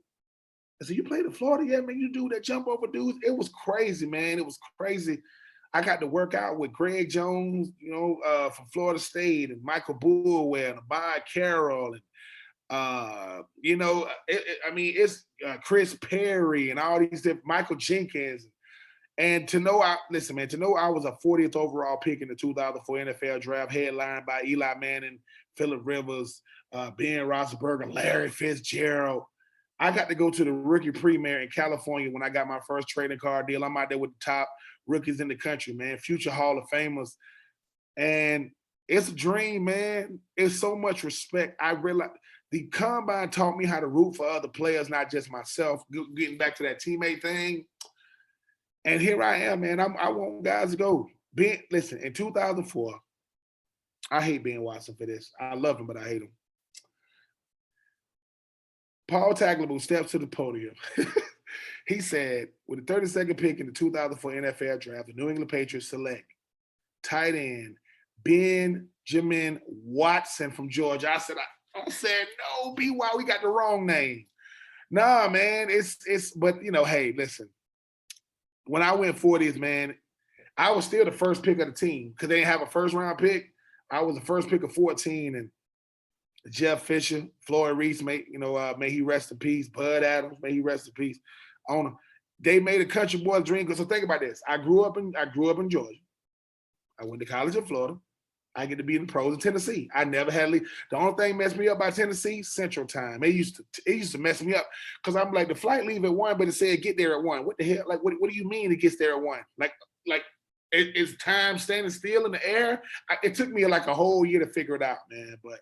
S2: I said, "You played in Florida?" "Yeah, man, you do that jump over dudes." It was crazy, man. It was crazy. I got to work out with Greg Jones, from Florida State, and Michael Bulwell, and Abad Carroll, and it's Chris Perry and all these different, Michael Jenkins. And to know I was a 40th overall pick in the 2004 NFL draft, headlined by Eli Manning, Phillip Rivers, Ben Roethlisberger, Larry Fitzgerald. I got to go to the rookie premiere in California when I got my first trading card deal. I'm out there with the top rookies in the country, man, future Hall of Famers. And it's a dream, man. It's so much respect. I realized the combine taught me how to root for other players, not just myself, getting back to that teammate thing. And here I am, man. I want guys to go. Listen, in 2004, I hate Ben Watson for this. I love him, but I hate him. Paul Tagliabue steps to the podium. He said, with the 32nd pick in the 2004 NFL draft, the New England Patriots select tight end Benjamin Watson from Georgia. I said, no, B.Y., we got the wrong name. Nah, man, but hey, listen. When I went 40th, man, I was still the first pick of the team because they didn't have a first round pick. I was the first pick of 14, and Jeff Fisher, Floyd Reese, may he rest in peace. Bud Adams, may he rest in peace. They made a country boy's dream. So think about this. I grew up in Georgia. I went to college in Florida. I get to be in the pros in Tennessee. I never had leave. The only thing messed me up by Tennessee, Central Time. It used to mess me up because I'm like, the flight leave at 1, but it said get there at 1. What the hell? Like, what do you mean it gets there at 1? Like is time standing still in the air? It took me like a whole year to figure it out, man. But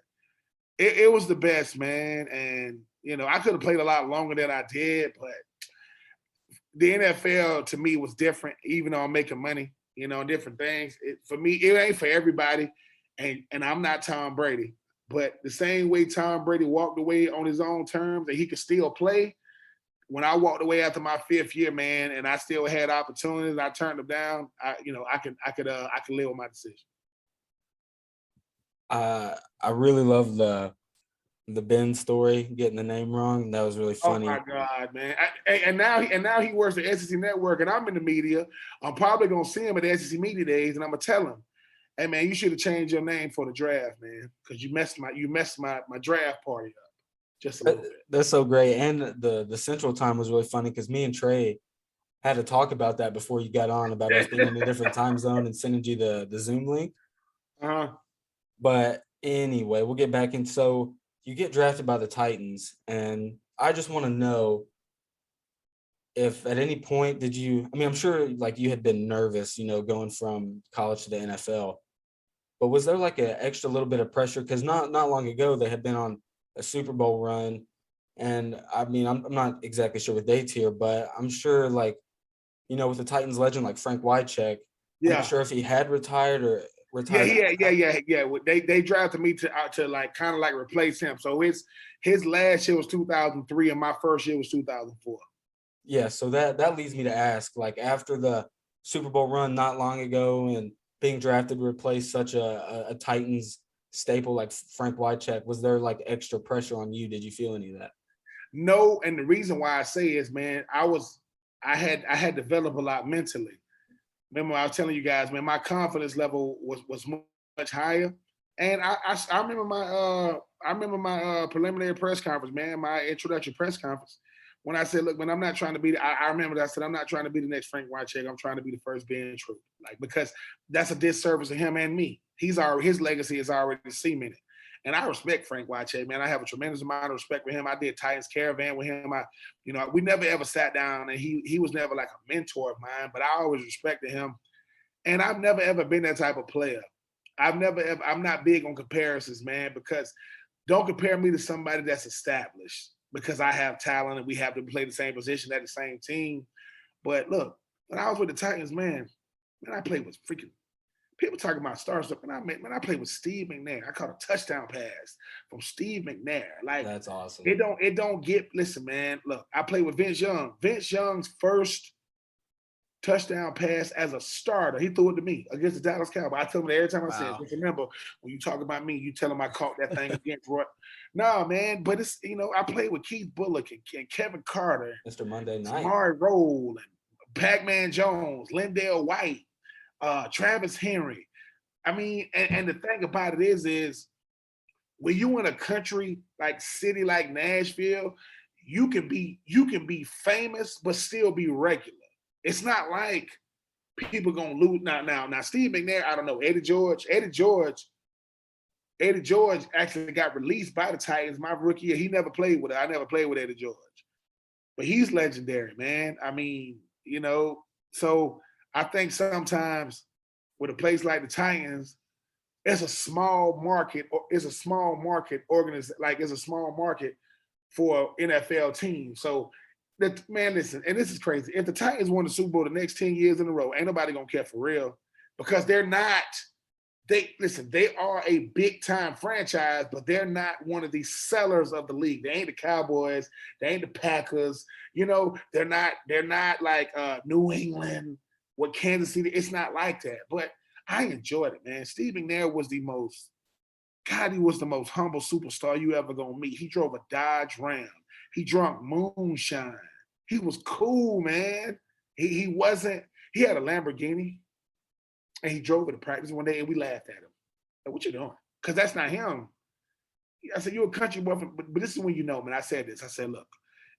S2: it was the best, man. And I could have played a lot longer than I did, but the NFL to me was different. Even though I'm making money, different things. For me, it ain't for everybody. And I'm not Tom Brady. But the same way Tom Brady walked away on his own terms and he could still play, when I walked away after my 5th year, man, and I still had opportunities, I turned them down. I could live with my decision.
S3: I really love the Ben story, getting the name wrong. That was really funny.
S2: Oh my God, man! And now he works at SEC Network, and I'm in the media. I'm probably gonna see him at the SEC Media Days, and I'm gonna tell him, "Hey, man, you should have changed your name for the draft, man, because you messed my draft party up just a little bit."
S3: That's so great, and the Central Time was really funny because me and Trey had to talk about that before you got on, about us being in a different time zone and sending you the Zoom link. But anyway, we'll get back in. So you get drafted by the Titans, and I just want to know if at any point I'm sure like you had been nervous, going from college to the NFL, but was there like an extra little bit of pressure? Because not long ago they had been on a Super Bowl run, and I'm not exactly sure what dates here, but I'm sure like, with the Titans legend like Frank Wycheck, I'm not sure if he had retired or retired.
S2: Yeah. They drafted me to like kind of like replace him. So his last year was 2003, and my first year was 2004.
S3: Yeah, so that leads me to ask, like, after the Super Bowl run not long ago and being drafted to replace such a Titans staple like Frank Wycheck, was there like extra pressure on you? Did you feel any of that?
S2: No, and the reason why I say is, man, I had developed a lot mentally. Remember, I was telling you guys, man, my confidence level was much higher. And I remember my preliminary press conference, man, my introductory press conference, when I said, look, man, I'm not trying to be. I remember that I said, I'm not trying to be the next Frank Wycheck. I'm trying to be the first Ben Troupe, like, because that's a disservice to him and me. His legacy is already cemented. And I respect Frank Wycheck, man. I have a tremendous amount of respect for him. I did Titans Caravan with him. We never ever sat down, and he was never like a mentor of mine, but I always respected him. And I've never ever been that type of player. I'm not big on comparisons, man, because don't compare me to somebody that's established, because I have talent and we have to play the same position at the same team. But look, when I was with the Titans, man, I played with freaking people talking about star stuff. And I played with Steve McNair. I caught a touchdown pass from Steve McNair. Like,
S3: that's awesome.
S2: It don't get, listen, man. Look, I played with Vince Young. Vince Young's first touchdown pass as a starter, he threw it to me against the Dallas Cowboys. I tell him every time I say it, just remember, when you talk about me, you tell him I caught that thing against Roy. No, man, but it's, I played with Keith Bullock and Kevin Carter,
S3: Mr. Monday Night,
S2: Amari Roll, and Pac-Man Jones, Lindell White, Travis Henry. I mean, and the thing about it is when you in a country like city like Nashville, you can be famous but still be regular. It's not like people gonna lose now. Steve McNair, I don't know. Eddie George actually got released by the Titans my rookie year. He never played with it. I never played with Eddie George. But he's legendary, man. I mean, so I think sometimes with a place like the Titans, it's a small market, or it's a small market organization, like it's a small market for NFL team. So man, listen, and this is crazy. If the Titans won the Super Bowl the next 10 years in a row, ain't nobody gonna care for real, because they're not. They are a big time franchise, but they're not one of these sellers of the league. They ain't the Cowboys, they ain't the Packers. They're not like New England with Kansas City. It's not like that. But I enjoyed it, man. Steve McNair was the most humble superstar you ever gonna meet. He drove a Dodge Ram. He drank moonshine. He was cool, man. He had a Lamborghini. And he drove it to practice one day, and we laughed at him. Like, what you doing? Because that's not him. I said, you're a country boy, but this is when you know, man. I said this. I said, look,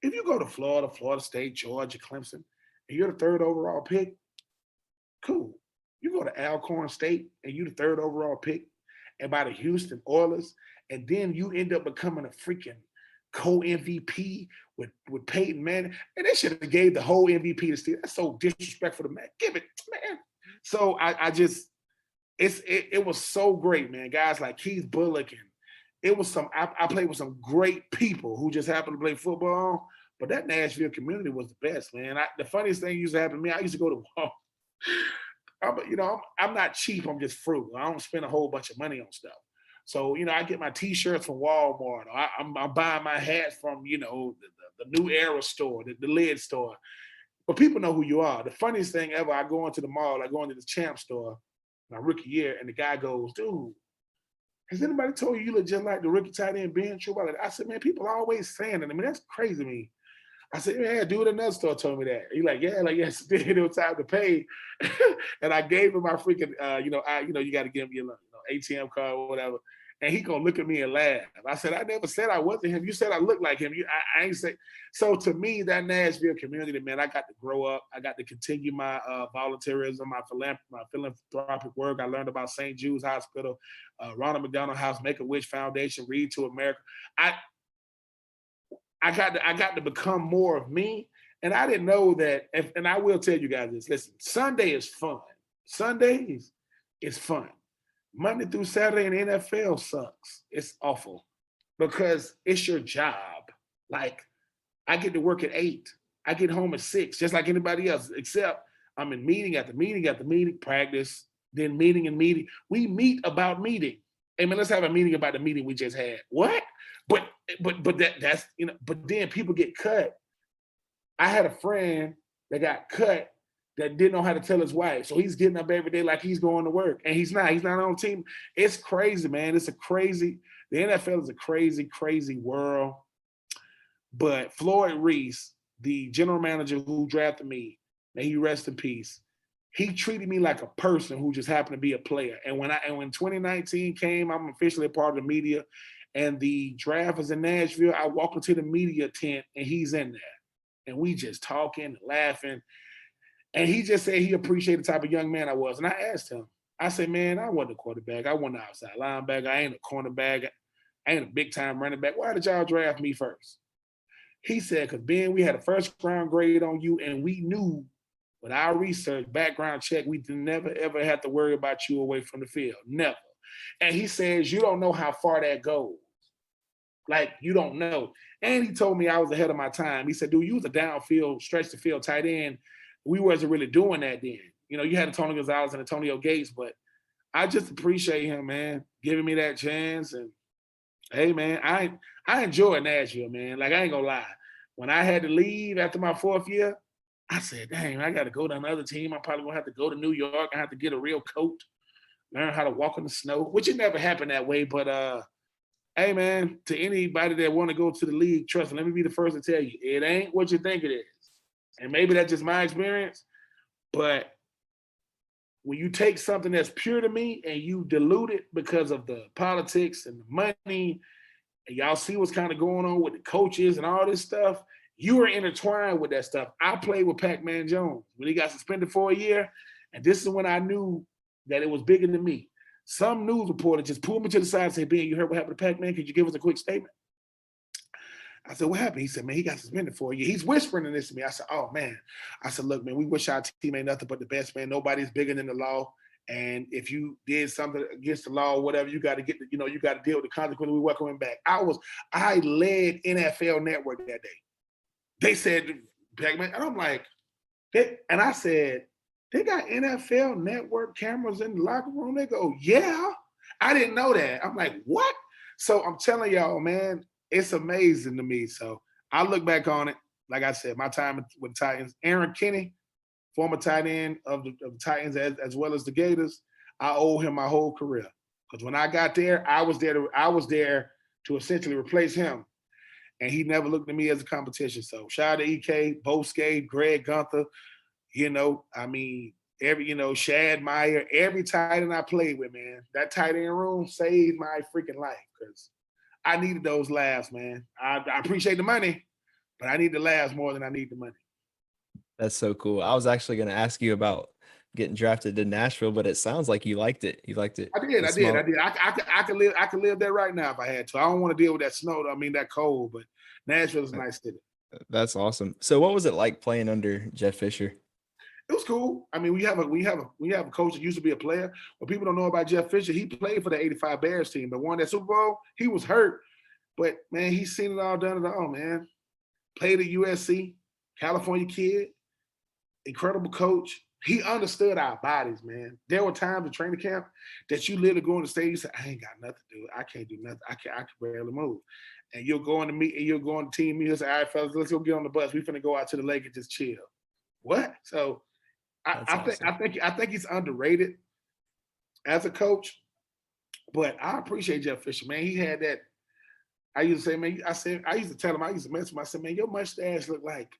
S2: if you go to Florida State, Georgia, Clemson, and you're the 3rd overall pick, cool. You go to Alcorn State, and you're the 3rd overall pick, and by the Houston Oilers, and then you end up becoming a freaking co-MVP with Peyton Manning, and they should have gave the whole MVP to Steve. That's so disrespectful to man. Give it, man. So it was so great, man. Guys like Keith Bullock, and it was I played with some great people who just happened to play football. But that Nashville community was the best, man. The funniest thing used to happen to me, I used to go to I'm not cheap, I'm just frugal. I don't spend a whole bunch of money on stuff. So, I get my T-shirts from Walmart. Or I'm buying my hats from, the New Era store, the Lid store. But people know who you are. The funniest thing ever, I go into the mall, I go into the Champ store, my rookie year, and the guy goes, dude, has anybody told you look just like the rookie tight end Ben Troupe? I said, man, people are always saying that. I mean, that's crazy to me. I said, yeah, dude at another store told me that. He's like, yeah, yes, it was time to pay. And I gave him my freaking, you got to give him your ATM card or whatever. And he gonna look at me and laugh. I said, I never said I wasn't him. You said I looked like him. I ain't say. So to me, that Nashville community, man, I got to grow up. I got to continue my volunteerism, my philanthropic work. I learned about St. Jude's Hospital, Ronald McDonald House, Make-A-Wish Foundation, Read to America. I got to become more of me. And I didn't know that, and I will tell you guys this, listen, Sunday is fun. Sundays is fun. Monday through Saturday in the NFL sucks. It's awful because it's your job. Like, I get to work at 8. I get home at 6, just like anybody else, except I'm in meeting after meeting after meeting, practice, then meeting and meeting. We meet about meeting. Hey, man, let's have a meeting about the meeting we just had. What? But that's, but then people get cut. I had a friend that got cut that didn't know how to tell his wife. So he's getting up every day like he's going to work. And he's not on team. It's crazy, man. The NFL is a crazy, crazy world. But Floyd Reese, the general manager who drafted me, may he rest in peace, he treated me like a person who just happened to be a player. And when 2019 came, I'm officially a part of the media, and the draft is in Nashville. I walk into the media tent and he's in there. And we just talking and laughing. And he just said he appreciated the type of young man I was. And I asked him, I said, man, I wasn't a quarterback. I wasn't an outside linebacker. I ain't a cornerback. I ain't a big-time running back. Why did y'all draft me first? He said, because, Ben, we had a first-round grade on you, and we knew with our research, background check, we never, ever had to worry about you away from the field. Never. And he says, you don't know how far that goes. Like, you don't know. And he told me I was ahead of my time. He said, dude, you was a downfield, stretch the field tight end. We wasn't really doing that then. You had Tony Gonzalez and Antonio Gates, but I just appreciate him, man, giving me that chance. And, hey, man, I enjoy Nashville, man. Like, I ain't gonna lie. When I had to leave after my 4th year, I said, dang, I got to go to another team. I'm probably going to have to go to New York. I have to get a real coat, learn how to walk in the snow, which it never happened that way. But, hey, man, to anybody that want to go to the league, trust me, let me be the first to tell you, it ain't what you think it is. And maybe that's just my experience, but when you take something that's pure to me and you dilute it because of the politics and the money, and y'all see what's kind of going on with the coaches and all this stuff, you are intertwined with that stuff. I played with Pac-Man Jones when he got suspended for a year, And this is when I knew that it was bigger than me. Some news reporter just pulled me to the side and said, Ben, you heard what happened to Pac-Man? Could you give us a quick statement? I said, what happened? He said, man, he got suspended for a year. He's whispering this to me. I said, oh, man. I said, look, man, we wish our team ain't nothing but the best, man. Nobody's bigger than the law. And if you did something against the law or whatever, you got to get, you got to deal with the consequences. We welcome him back. I led NFL Network that day. They said, Pac-Man, and I'm like, and I said, they got NFL Network cameras in the locker room? They go, yeah. I didn't know that. I'm like, what? So I'm telling y'all, man, it's amazing to me. So I look back on it. Like I said, my time with the Titans, Aaron Kinney, former tight end of the Titans as well as the Gators, I owe him my whole career. Because when I got there, I was there to essentially replace him. And he never looked at me as a competition. So shout out to EK, Bo Skate, Greg Gunther, Shad Meyer, every tight end I played with, man. That tight end room saved my freaking life because I needed those laughs, man. I appreciate the money, but I need the laughs more than I need the money.
S1: That's so cool. I was actually going to ask you about getting drafted to Nashville, but it sounds like you liked it. You liked it.
S2: I did. I could live there right now if I had to. I don't want to deal with that snow. That cold, but Nashville is a nice city.
S1: That's awesome. So what was it like playing under Jeff Fisher?
S2: It was cool. I mean, we have a coach that used to be a player. What people don't know about Jeff Fisher, he played for the '85 Bears team, but won that Super Bowl. He was hurt, but man, he's seen it all, done it all, man. Played at USC, California kid, incredible coach. He understood our bodies, man. There were times in training camp that you literally go on the stage, you say, I ain't got nothing to do. I can't do nothing. I can barely move. And you'll go on the meet and you'll go on the team meet and say, all right, fellas, let's go get on the bus. We finna go out to the lake and just chill. What? So I think he's underrated as a coach, but I appreciate Jeff Fisher, man. He had that. I used to say, man, I used to tell him, I used to mess with him. I said, man, your mustache look like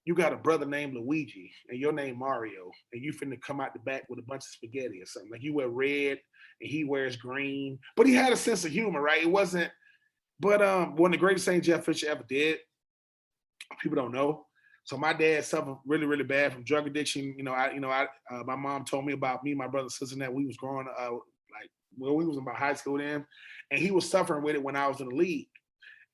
S2: you got a brother named Luigi and your name Mario, and you finna come out the back with a bunch of spaghetti or something. Like you wear red and he wears green. But he had a sense of humor, right? It wasn't, but one of the greatest things Jeff Fisher ever did, people don't know. So my dad suffered really, really bad from drug addiction. My mom told me about me, my brother, sister, that we was growing we was about high school then, and he was suffering with it when I was in the league.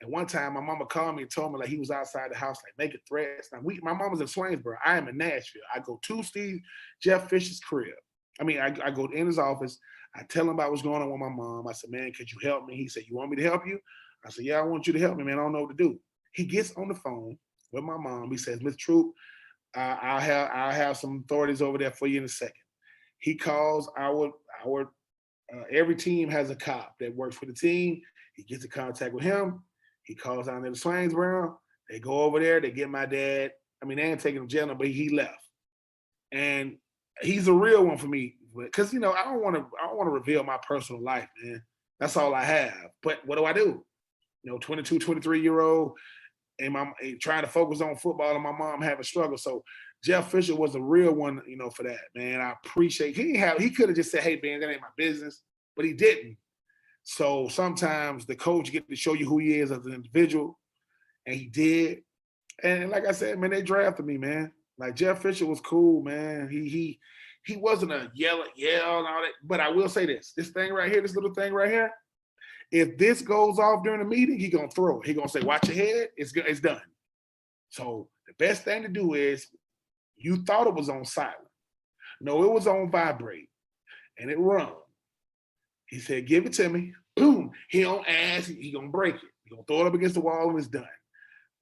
S2: And one time, my mama called me and told me like he was outside the house, like making threats. Now my mom was in Swainsboro. I am in Nashville. I go to Jeff Fisher's crib. I go in his office. I tell him about what's going on with my mom. I said, man, could you help me? He said, you want me to help you? I said, yeah, I want you to help me, man. I don't know what to do. He gets on the phone with my mom. He says, Miss Troupe, I'll have some authorities over there for you in a second. He calls our every team has a cop that works for the team. He gets in contact with him. He calls down there to Swainsboro. They go over there. They get my dad. They ain't taking him to jail, but he left. And he's a real one for me because I don't want to reveal my personal life, man. That's all I have. But what do? 22, 23-year-old, and I'm trying to focus on football, and my mom having struggle. So Jeff Fisher was a real one, for that, man. I appreciate. He could have just said, "Hey, man, that ain't my business," but he didn't. So sometimes the coach get to show you who he is as an individual, and he did. And like I said, man, they drafted me, man. Like Jeff Fisher was cool, man. He wasn't a yell and all that. But I will say this thing right here, this little thing right here, if this goes off during the meeting, he gonna throw it. He gonna say, watch your head, it's done. So the best thing to do is, you thought it was on silent. No, it was on vibrate, and it rung. He said, give it to me. Boom. He don't ask. He gonna break it. He gonna throw it up against the wall and it's done.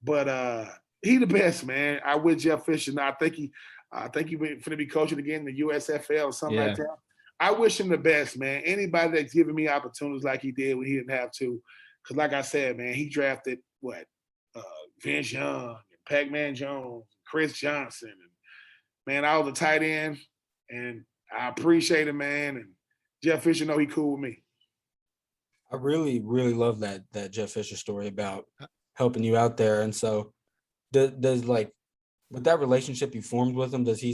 S2: But he the best, man. I with Jeff Fisher. Now I think he finna be coaching again in the USFL or something like that. I wish him the best, man. Anybody that's giving me opportunities like he did when he didn't have to. Because like I said, man, he drafted Vince Young, and Pac-Man Jones, Chris Johnson. And man, I was a tight end, and I appreciate him, man. And Jeff Fisher know he cool with me.
S3: I really, really love that Jeff Fisher story about helping you out there. And so does with that relationship you formed with him, do you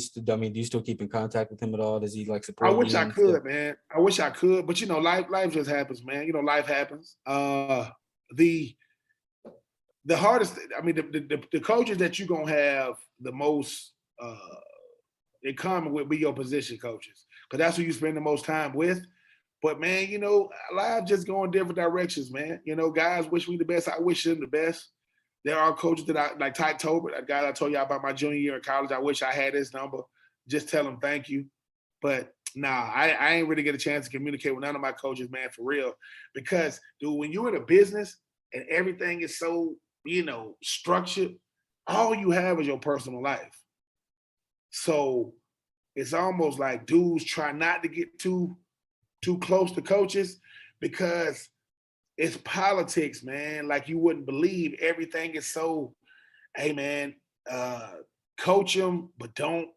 S3: still keep in contact with him at all? Does he support you?
S2: I wish I could, man. I wish I could, but life just happens, man. Life happens. The hardest, the coaches that you're gonna have the most It comes with be your position coaches, because that's who you spend the most time with. But man, life just going different directions, man. Guys wish me the best. I wish them the best. There are coaches that I like, Ty Tobert, that guy I told you about my junior year in college. I wish I had his number. Just tell him thank you. But nah, I ain't really get a chance to communicate with none of my coaches, man, for real. Because, dude, when you're in a business and everything is so, structured, all you have is your personal life. So it's almost like dudes try not to get too close to coaches, because it's politics, man. Like you wouldn't believe. Everything is so, hey man, coach them, but don't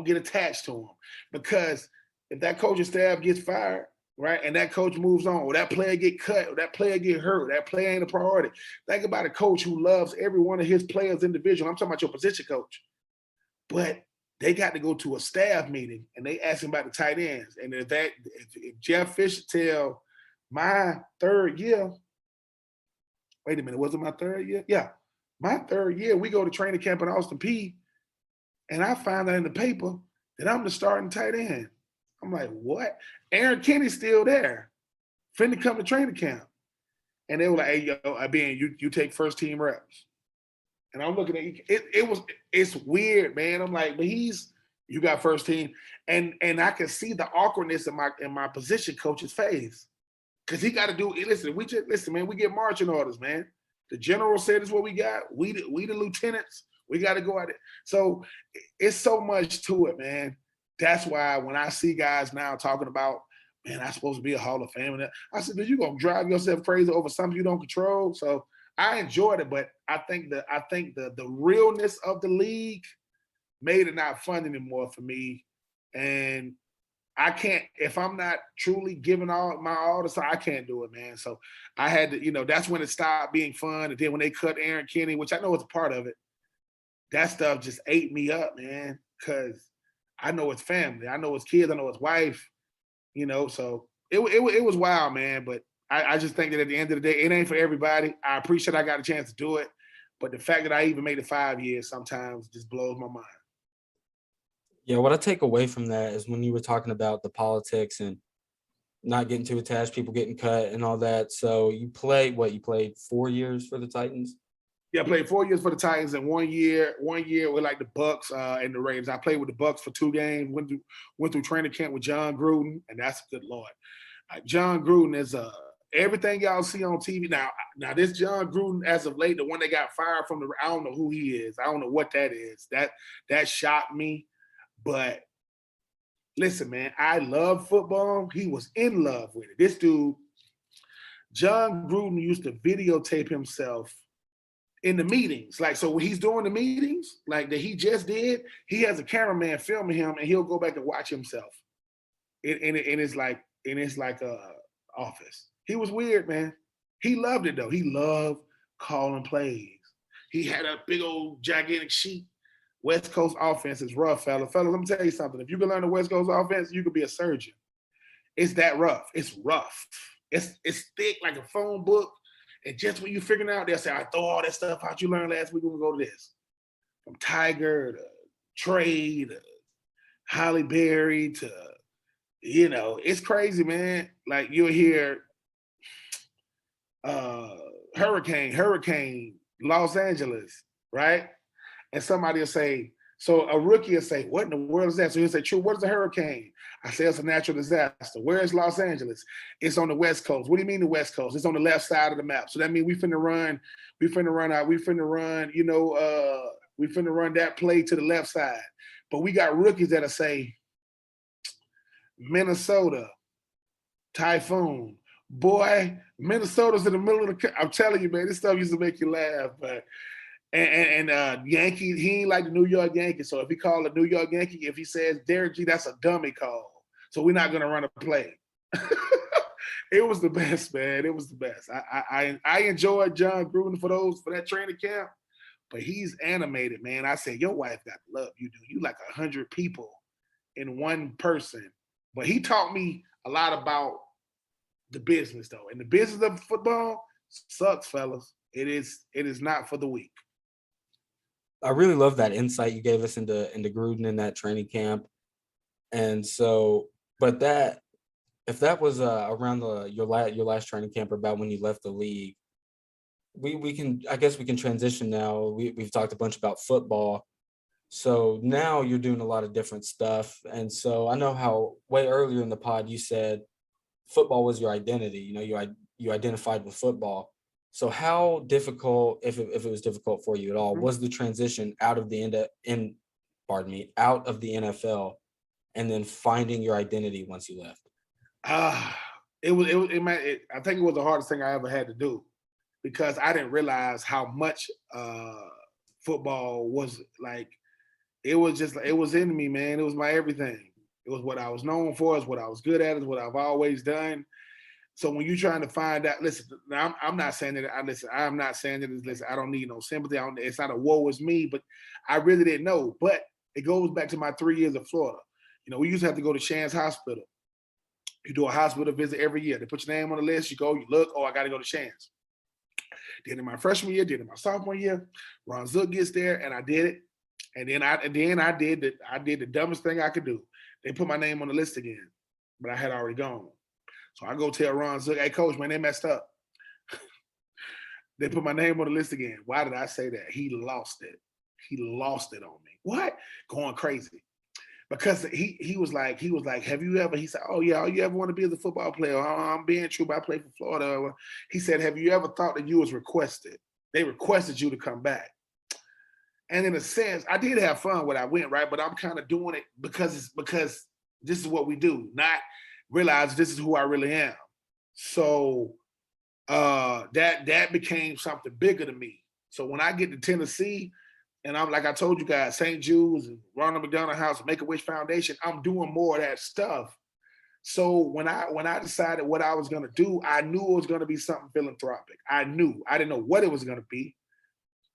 S2: get attached to them. Because if that coaching staff gets fired, right, and that coach moves on, or that player get cut, or that player get hurt, that player ain't a priority. Think about a coach who loves every one of his players individually. I'm talking about your position coach. But they got to go to a staff meeting and they ask him about the tight ends. And if Jeff Fisher tell my third year, wait a minute, was it my third year? Yeah, my third year, we go to training camp in Austin Peay, and I found out in the paper that I'm the starting tight end. I'm like, what? Aaron Kenny's still there, finna come to training camp. And they were like, hey, yo, you take first team reps. And I'm looking at it's weird, man. I'm like, but you got first team. And I can see the awkwardness in my position coach's face. Cause he got to do, listen, man, we get marching orders, man. The general said it's what we got. We the lieutenants, we got to go at it. So it's so much to it, man. That's why when I see guys now talking about, man, I'm supposed to be a Hall of Famer. I said, dude, you're gonna drive yourself crazy over something you don't control. So I enjoyed it, but I think the realness of the league made it not fun anymore for me. And I can't, if I'm not truly giving all the time, I can't do it, man. So I had to, that's when it stopped being fun. And then when they cut Aaron Kenny, which I know is a part of it, that stuff just ate me up, man. Cause I know his family, I know his kids, I know his wife, so it was wild, man. But I just think that at the end of the day, it ain't for everybody. I appreciate I got a chance to do it. But the fact that I even made it 5 years sometimes just blows my mind.
S3: Yeah, what I take away from that is when you were talking about the politics and not getting too attached, people getting cut and all that. So you played 4 years for the Titans?
S2: Yeah, I played 4 years for the Titans, and 1 year with like the Bucks and the Ravens. I played with the Bucks for 2 games, went through training camp with John Gruden, and that's good Lord. John Gruden is everything y'all see on TV. Now this John Gruden, as of late, the one that got fired from I don't know who he is. I don't know what that is. That shocked me. But listen, man, I love football. He was in love with it. This dude, John Gruden, used to videotape himself in the meetings. Like, so when he's doing the meetings, like that he just did, he has a cameraman filming him, and he'll go back and watch himself. And it's like a office. He was weird, man. He loved it though. He loved calling plays. He had a big old gigantic sheet. West Coast offense is rough, fellas. Fellas, let me tell you something. If you can learn the West Coast offense, you could be a surgeon. It's that rough. It's rough. It's thick like a phone book. And just when you figuring out, they'll say, I throw all that stuff out you learned last week, we're going to go to this. From Tiger to Trey to Holly Berry to, it's crazy, man. Like you'll hear Hurricane, Los Angeles, right? And somebody will say, so a rookie will say, what in the world is that? So he'll say, True, what is a hurricane? I say, it's a natural disaster. Where is Los Angeles? It's on the West Coast. What do you mean the West Coast? It's on the left side of the map. So that means we finna run that play to the left side. But we got rookies that'll say, Minnesota, Typhoon. Boy, Minnesota's in the middle of I'm telling you, man, this stuff used to make you laugh, but and Yankees, he ain't like the New York Yankees. So if he called a New York Yankee, if he says Derek G, that's a dummy call. So we're not gonna run a play. It was the best, man. It was the best. I enjoyed John Gruden for that training camp, but he's animated, man. I said, your wife got love you do. You like 100 people in one person. But he taught me a lot about the business, though. And the business of football sucks, fellas. It is not for the weak.
S3: I really love that insight you gave us into Gruden in that training camp. And so, but that, if that was around your last training camp, or about when you left the league, we can, I guess we can transition now. We've talked a bunch about football. So now you're doing a lot of different stuff. And so I know how way earlier in the pod you said football was your identity. You identified with football. So how difficult, if it was difficult for you at all, was the transition out of the out of the NFL, and then finding your identity once you left?
S2: I think it was the hardest thing I ever had to do, because I didn't realize how much football was like. It was in me, man. It was my everything. It was what I was known for. It's what I was good at. It's what I've always done. So when you're trying to find out, listen, I'm not saying that. I'm not saying that. Listen, I don't need no sympathy. It's not a woe is me, but I really didn't know. But it goes back to my 3 years of Florida. We used to have to go to Shands Hospital. You do a hospital visit every year. They put your name on the list. You go, you look. Oh, I got to go to Shands. Did in my freshman year. Did in my sophomore year. Ron Zook gets there, and I did it. And then I did the dumbest thing I could do. They put my name on the list again, but I had already gone. So I go tell Ron Zook, hey, coach, man, they messed up. They put my name on the list again. Why did I say that? He lost it. He lost it on me. What? Going crazy. Because he was like, have you ever, he said, oh yeah, all you ever want to be is a football player. Oh, I'm being Troupe, I play for Florida. He said, have you ever thought that you was requested? They requested you to come back. And in a sense, I did have fun when I went, right? But I'm kind of doing it because this is what we do, not realize this is who I really am. So that became something bigger to me. So when I get to Tennessee, and I'm like I told you guys, St. Jude's and Ronald McDonald House, Make-A-Wish Foundation, I'm doing more of that stuff. So when I decided what I was gonna do, I knew it was gonna be something philanthropic. I didn't know what it was gonna be.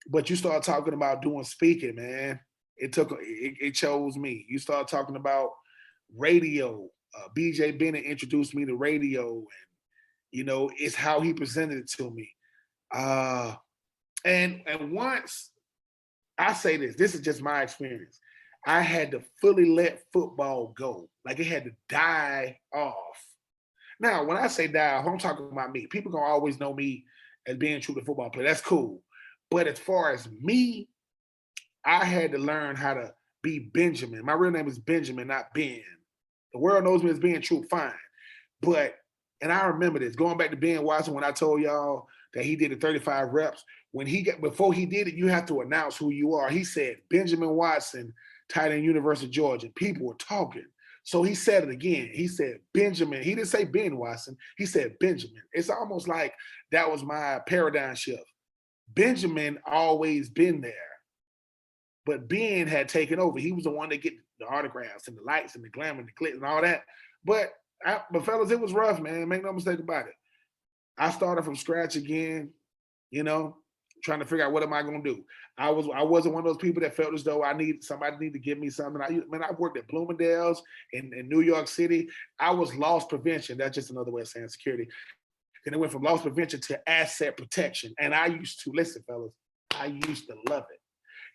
S2: But you start talking about doing speaking, man. It chose me. You start talking about radio. BJ Bennett introduced me to radio, and it's how he presented it to me. And once I say this is just my experience. I had to fully let football go. Like it had to die off. Now, when I say die off, I'm talking about me. People gonna always know me as being true to football player. That's cool. But as far as me, I had to learn how to be Benjamin. My real name is Benjamin, not Ben. The world knows me as being Troupe, fine. And I remember this, going back to Ben Watson, when I told y'all that he did the 35 reps. Before he did it, you have to announce who you are. He said, Benjamin Watson, tight end, University of Georgia. People were talking. So he said it again. He said, Benjamin. He didn't say Ben Watson. He said, Benjamin. It's almost like that was my paradigm shift. Benjamin always been there, but Ben had taken over. He was the one that get the autographs and the lights and the glamour and the clicks and all that. But fellas, it was rough, man. Make no mistake about it. I started from scratch again, trying to figure out what am I going to do. I wasn't one of those people that felt as though somebody need to give me something. I've worked at Bloomingdale's in New York City. I was loss prevention. That's just another way of saying security. And it went from loss prevention to asset protection. And I used to, listen, fellas, I used to love it.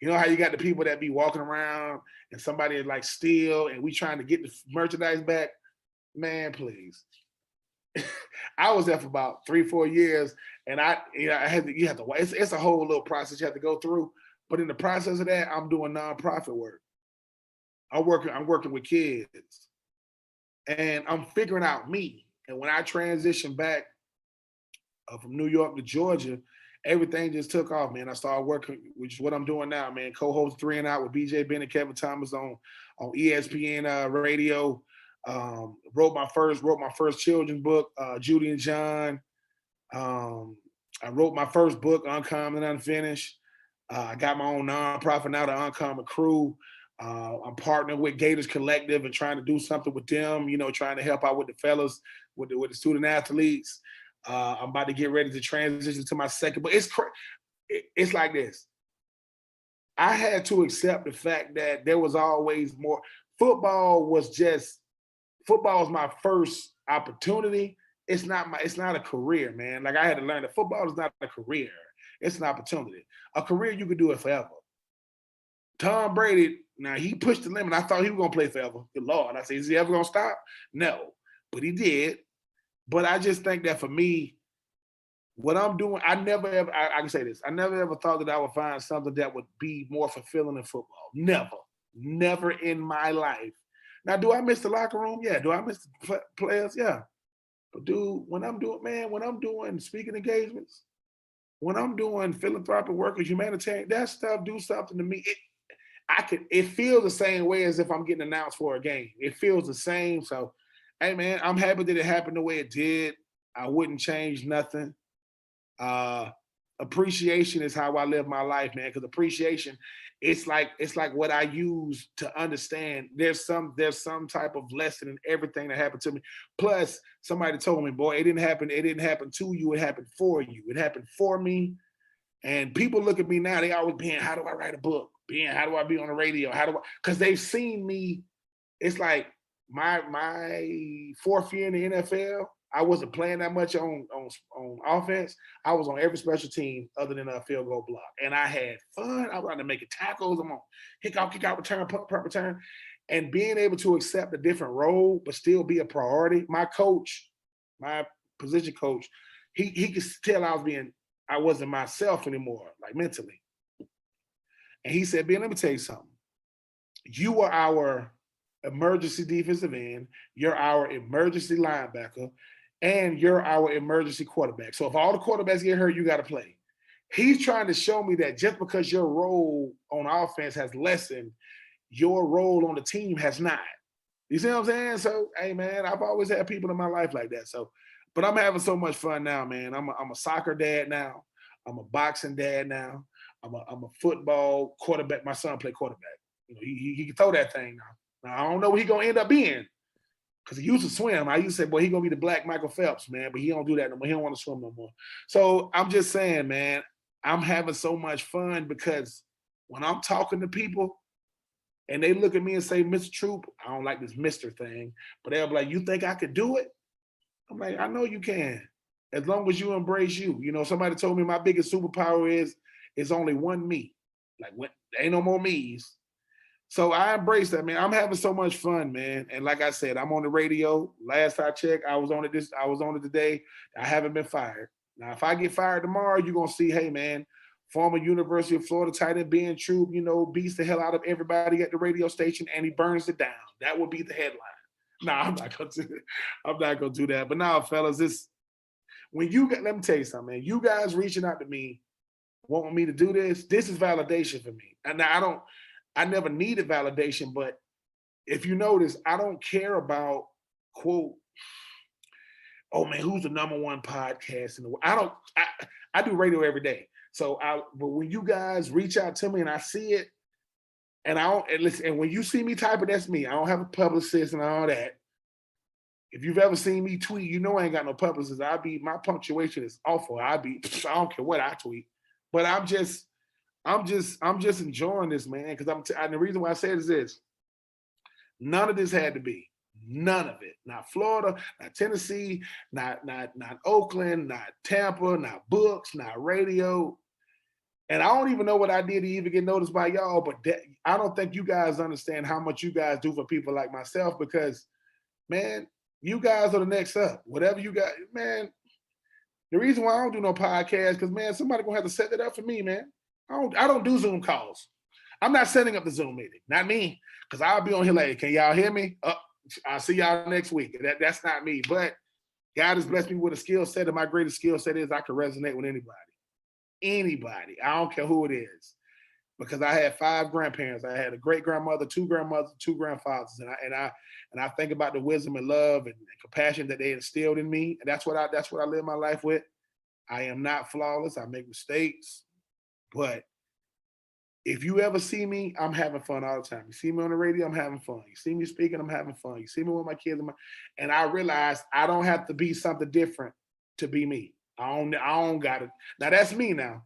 S2: You know how you got the people that be walking around and somebody like steal and we trying to get the merchandise back? Man, please. I was there for about 3-4 years, and it's a whole little process you have to go through. But in the process of that, I'm doing nonprofit work. I'm working with kids, and I'm figuring out me. And when I transitioned back from New York to Georgia, everything just took off, man. I started working, which is what I'm doing now, man. Co-host 3 and Out with BJ Bennett, Kevin Thomas on ESPN radio. Wrote my first children's book, Judy and John. I wrote my first book, Uncommon and Unfinished. I got my own nonprofit now, the Uncommon Crew. I'm partnering with Gators Collective and trying to do something with them, trying to help out with the fellas, with the student athletes. I'm about to get ready to transition to my second, but it's like this. I had to accept the fact that there was always more. Football was my first opportunity. It's not a career, man. Like I had to learn that football is not a career. It's an opportunity. A career, you could do it forever. Tom Brady, now he pushed the limit. I thought he was gonna play forever. Good Lord. I said, is he ever gonna stop? No. But he did. But I just think that for me, what I'm doing, I can say this. I never ever thought that I would find something that would be more fulfilling than football. Never in my life. Now, do I miss the locker room? Yeah. Do I miss the players? Yeah. But dude, when I'm doing speaking engagements, when I'm doing philanthropic work or humanitarian, that stuff do something to me. It feels the same way as if I'm getting announced for a game. It feels the same. So, hey man, I'm happy that it happened the way it did. I wouldn't change nothing. Appreciation is how I live my life, man. Because appreciation, it's like what I use to understand. There's some type of lesson in everything that happened to me. Plus, somebody told me, boy, it didn't happen to you. It happened for you. It happened for me. And people look at me now, they always being, how do I write a book? Being, how do I be on the radio? Because they've seen me. It's like my fourth year in the NFL, I wasn't playing that much on offense. I was on every special team other than a field goal block. And I had fun. I was out there making tackles. I'm on kick out, return, punt, return. And being able to accept a different role, but still be a priority. My coach, my position coach, he could tell I wasn't myself anymore, like mentally. And he said, Ben, let me tell you something. You are our emergency defensive end. You're our emergency linebacker. And you're our emergency quarterback. So if all the quarterbacks get hurt, you got to play. He's trying to show me that just because your role on offense has lessened, your role on the team has not. You see what I'm saying? So, hey, man, I've always had people in my life like that. So, but I'm having so much fun now, man. I'm a soccer dad now. I'm a boxing dad now. I'm a football quarterback. My son played quarterback. You know, he can throw that thing now. Now, I don't know what he's going to end up being because he used to swim. I used to say, boy, he's going to be the black Michael Phelps, man, but he don't do that no more. He don't want to swim no more. So I'm just saying, man, I'm having so much fun because when I'm talking to people and they look at me and say, Mr. Troupe, I don't like this Mr. thing, but they'll be like, you think I could do it? I'm like, I know you can, as long as you embrace you. You know, somebody told me my biggest superpower is only one me. Like, when ain't no more me's. So I embrace that, man. I'm having so much fun, man. And like I said, I'm on the radio. Last I checked, I was on it today. I haven't been fired. Now, if I get fired tomorrow, you're gonna see, hey, man, former University of Florida tight end Ben Troupe, you know, beats the hell out of everybody at the radio station and he burns it down. That would be the headline. No, I'm not gonna do that. But now, fellas, let me tell you something, man. You guys reaching out to me, wanting me to do this is validation for me. And now I never needed validation, but if you notice, I don't care about, quote, oh man, who's the number one podcast in the world? I do radio every day. But when you guys reach out to me and I see it, and when you see me type it, that's me. I don't have a publicist and all that. If you've ever seen me tweet, you know I ain't got no publicist. My punctuation is awful. I don't care what I tweet. But I'm just enjoying this, man. Because and the reason why I say it is this: none of this had to be, none of it. Not Florida, not Tennessee, not Oakland, not Tampa, not books, not radio. And I don't even know what I did to even get noticed by y'all. But I don't think you guys understand how much you guys do for people like myself. Because, man, you guys are the next up. Whatever you got, man. The reason why I don't do no podcast, because, man, somebody gonna have to set that up for me, man. I don't do Zoom calls. I'm not setting up the Zoom meeting. Not me. Because I'll be on here like, can y'all hear me? I'll see y'all next week. That's not me. But God has blessed me with a skill set, and my greatest skill set is I can resonate with anybody. Anybody. I don't care who it is. Because I had 5 grandparents. I had a great grandmother, 2 grandmothers, 2 grandfathers. And I think about the wisdom and love and compassion that they instilled in me. And that's what I live my life with. I am not flawless. I make mistakes. But if you ever see me, I'm having fun all the time. You see me on the radio, I'm having fun. You see me speaking, I'm having fun. You see me with my kids, and I realize I don't have to be something different to be me. I don't got it. Now that's me now.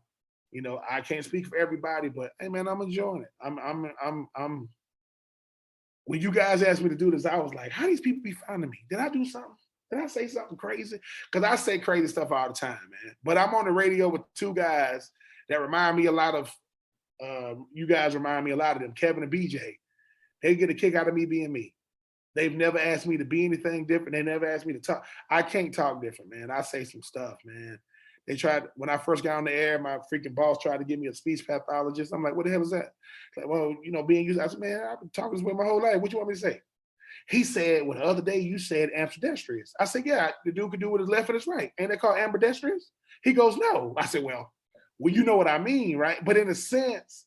S2: You know, I can't speak for everybody, but hey man, I'm enjoying it. I'm when you guys asked me to do this, I was like, how these people be finding me? Did I do something? Did I say something crazy? Because I say crazy stuff all the time, man. But I'm on the radio with 2 guys that remind me a lot of You guys remind me a lot of them. Kevin and BJ, they get a kick out of me being me. They've never asked me to be anything different. They never asked me to talk. I can't talk different, man. I say some stuff, man. They tried, when I first got on the air, my freaking boss tried to give me a speech pathologist. I'm like, what the hell is that? Like, well, being used. I said, man, I've been talking this way my whole life. What you want me to say? He said, well, the other day you said ambidextrous. I said, yeah, the dude can do with his left and his right. Ain't that called ambidextrous? He goes, no. I said, well, you know what I mean, right? But in a sense,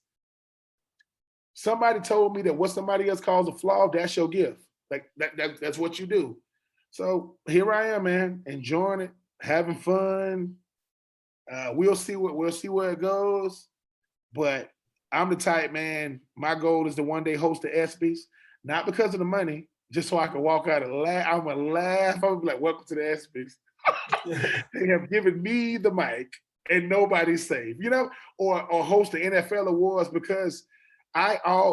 S2: somebody told me that what somebody else calls a flaw, that's your gift. Like that's what you do. So here I am, man, enjoying it, having fun. We'll see where it goes. But I'm the type, man. My goal is to one day host the ESPYs, not because of the money, just so I can walk out and laugh. I'm gonna laugh. I'm gonna be like, welcome to the ESPYs. They have given me the mic and nobody's safe, or host the NFL awards because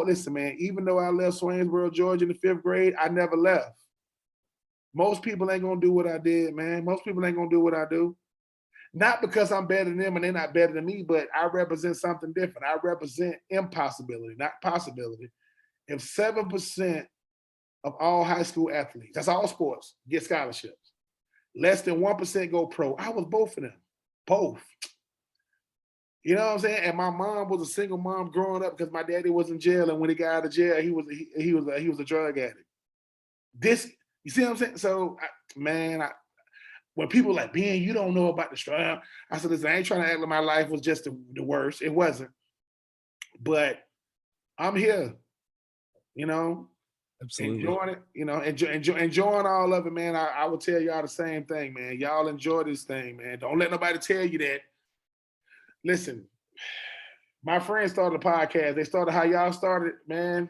S2: listen, man, even though I left Swainsboro, Georgia in the 5th grade, I never left. Most people ain't gonna do what I did, man. Most people ain't gonna do what I do. Not because I'm better than them and they're not better than me, but I represent something different. I represent impossibility, not possibility. If 7% of all high school athletes, that's all sports, get scholarships, less than 1% go pro. I was both of them, both. You know what I'm saying? And my mom was a single mom growing up because my daddy was in jail, and when he got out of jail, he was a drug addict. You see what I'm saying? So, when people like, Ben, you don't know about the struggle. I said, listen, I ain't trying to act like my life was just the worst. It wasn't. But I'm here,
S1: Absolutely.
S2: enjoying it, enjoying all of it, man. I will tell y'all the same thing, man. Y'all enjoy this thing, man. Don't let nobody tell you that. Listen, my friends started a podcast. They started how y'all started, man.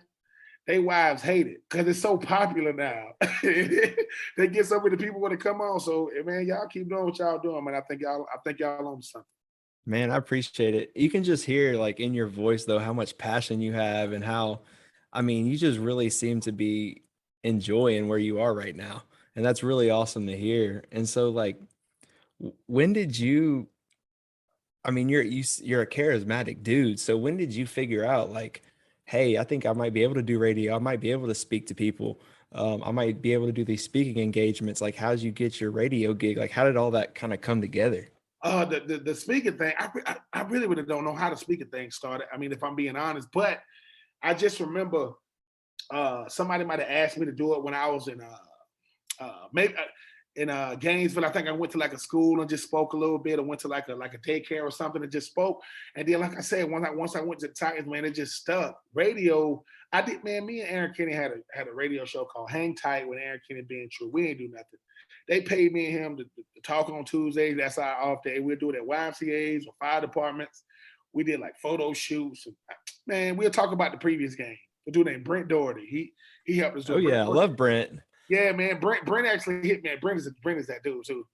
S2: They wives hate it because it's so popular now. They get so many people when they come on. So, man, y'all keep doing what y'all doing, man. I think y'all on something.
S1: Man, I appreciate it. You can just hear like in your voice though how much passion you have and how, you just really seem to be enjoying where you are right now. And that's really awesome to hear. And so like when did you you're a charismatic dude. So when did you figure out like, hey, I think I might be able to do radio. I might be able to speak to people. I might be able to do these speaking engagements. Like, how did you get your radio gig? Like, how did all that kind of come together?
S2: The speaking thing, I really don't know how the speaking thing started. If I'm being honest, but I just remember somebody might have asked me to do it when I was in Gainesville. I think I went to like a school and just spoke a little bit. I went to like a daycare or something and just spoke. And then, like I said, once I went to the Titans, man, it just stuck. Radio, me and Aaron Kenny had a radio show called Hang Tight with Aaron Kenny being true. We ain't do nothing. They paid me and him to talk on Tuesdays. That's our off day. We'll do it at YMCAs or fire departments. We did like photo shoots. Man, we'll talk about the previous game. The dude named Brent Doherty. He helped us do it.
S1: Oh, yeah, I love Brent.
S2: Yeah, man. Brent actually hit me. Brent is that dude too.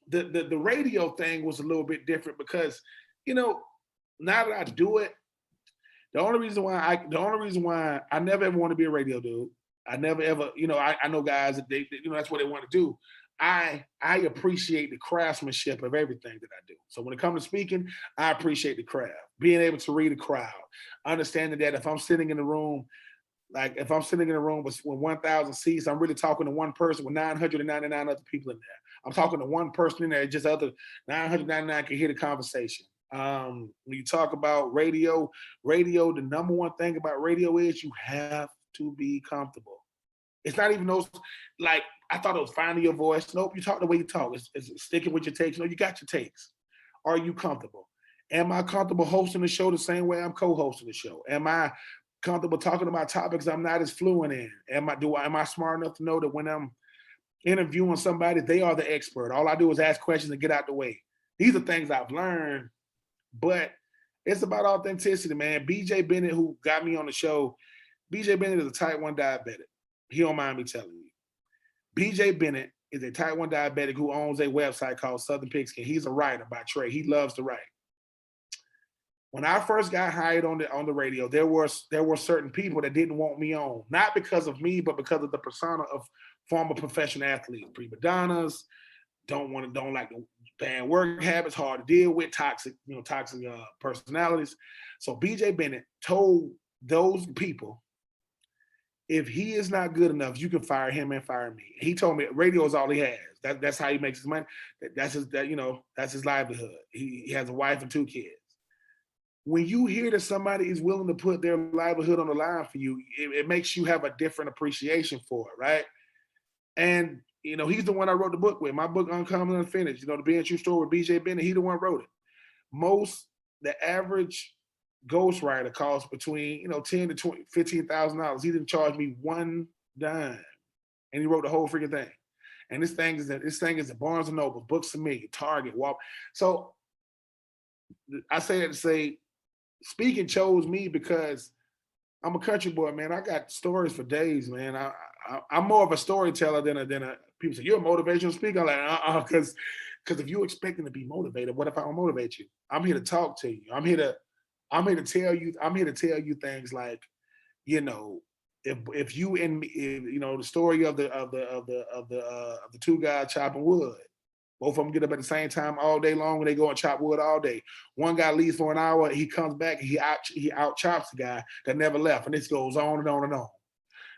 S2: The radio thing was a little bit different because, now that I do it, the only reason why I never ever want to be a radio dude. I never ever, I know guys that they that's what they want to do. I appreciate the craftsmanship of everything that I do. So when it comes to speaking, I appreciate the craft, being able to read a crowd, understanding that if I'm sitting in a room with 1,000 seats, I'm really talking to one person with 999 other people in there. I'm talking to one person in there, just other 999 can hear the conversation. When you talk about radio, the number one thing about radio is you have to be comfortable. It's not even those, like, I thought it was finding your voice. Nope, you talk the way you talk. It's sticking with your takes. No, you got your takes. Are you comfortable? Am I comfortable hosting the show the same way I'm co-hosting the show? Am I comfortable talking about topics I'm not as fluent in? Am I smart enough to know that when I'm interviewing somebody, they are the expert? All I do is ask questions and get out the way. These are things I've learned, but it's about authenticity, man. BJ Bennett, who got me on the show, BJ Bennett is a type 1 diabetic. He don't mind me telling you. BJ Bennett is a type 1 diabetic who owns a website called Southern Pigskin. He's a writer by trade. He loves to write. When I first got hired on the radio, there were certain people that didn't want me on, not because of me, but because of the persona of former professional athletes, prima donnas, don't like the bad work habits, hard to deal with, toxic personalities. So BJ Bennett told those people, if he is not good enough, you can fire him and fire me. He told me radio is all he has. That's how he makes his money. That's his livelihood. He has a wife and 2 kids. When you hear that somebody is willing to put their livelihood on the line for you, it makes you have a different appreciation for it, right? And he's the one I wrote the book with. My book, Uncommon Unfinished. The Being True Story with BJ Bennett. He the one wrote it. The average ghostwriter costs between $10,000 to $15,000. He didn't charge me one dime, and he wrote the whole freaking thing. And this thing is at Barnes and Noble, Books a Million, Target, Walmart. So I say that to say, speaking chose me because I'm a country boy, man. I got stories for days, man. I'm more of a storyteller than a people say you're a motivational speaker. I'm like, because if you're expecting to be motivated, what if I don't motivate you? I'm here to talk to you. I'm here to tell you things like, if you and me, the story of the 2 guys chopping wood. Both of them get up at the same time all day long when they go and chop wood all day. One guy leaves for an hour, he comes back, he out chops the guy that never left, and this goes on and on and on.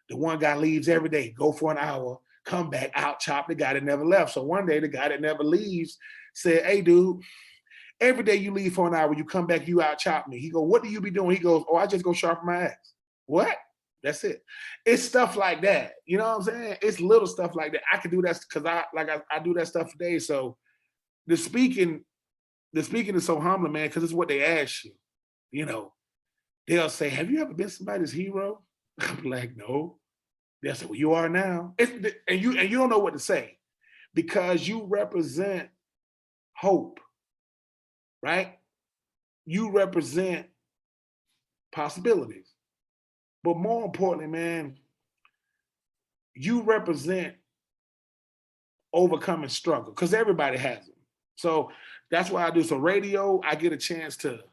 S2: The one guy leaves every day, go for an hour, come back, out chop the guy that never left. So one day the guy that never leaves said, "Hey, dude, every day you leave for an hour, you come back, you out chop me." He go, "What do you be doing?" He goes, "Oh, I just go sharpen my axe." What? That's it. It's stuff like that. You know what I'm saying? It's little stuff like that. I can do that because I do that stuff for days. So the speaking is so humbling, man, because it's what they ask you. They'll say, "Have you ever been somebody's hero?" I'm like, "No." They'll say, "Well, you are now." And you don't know what to say because you represent hope, right? You represent possibilities. But more importantly, man, you represent overcoming struggle because everybody has them. So that's why I do. So radio, I get a chance to,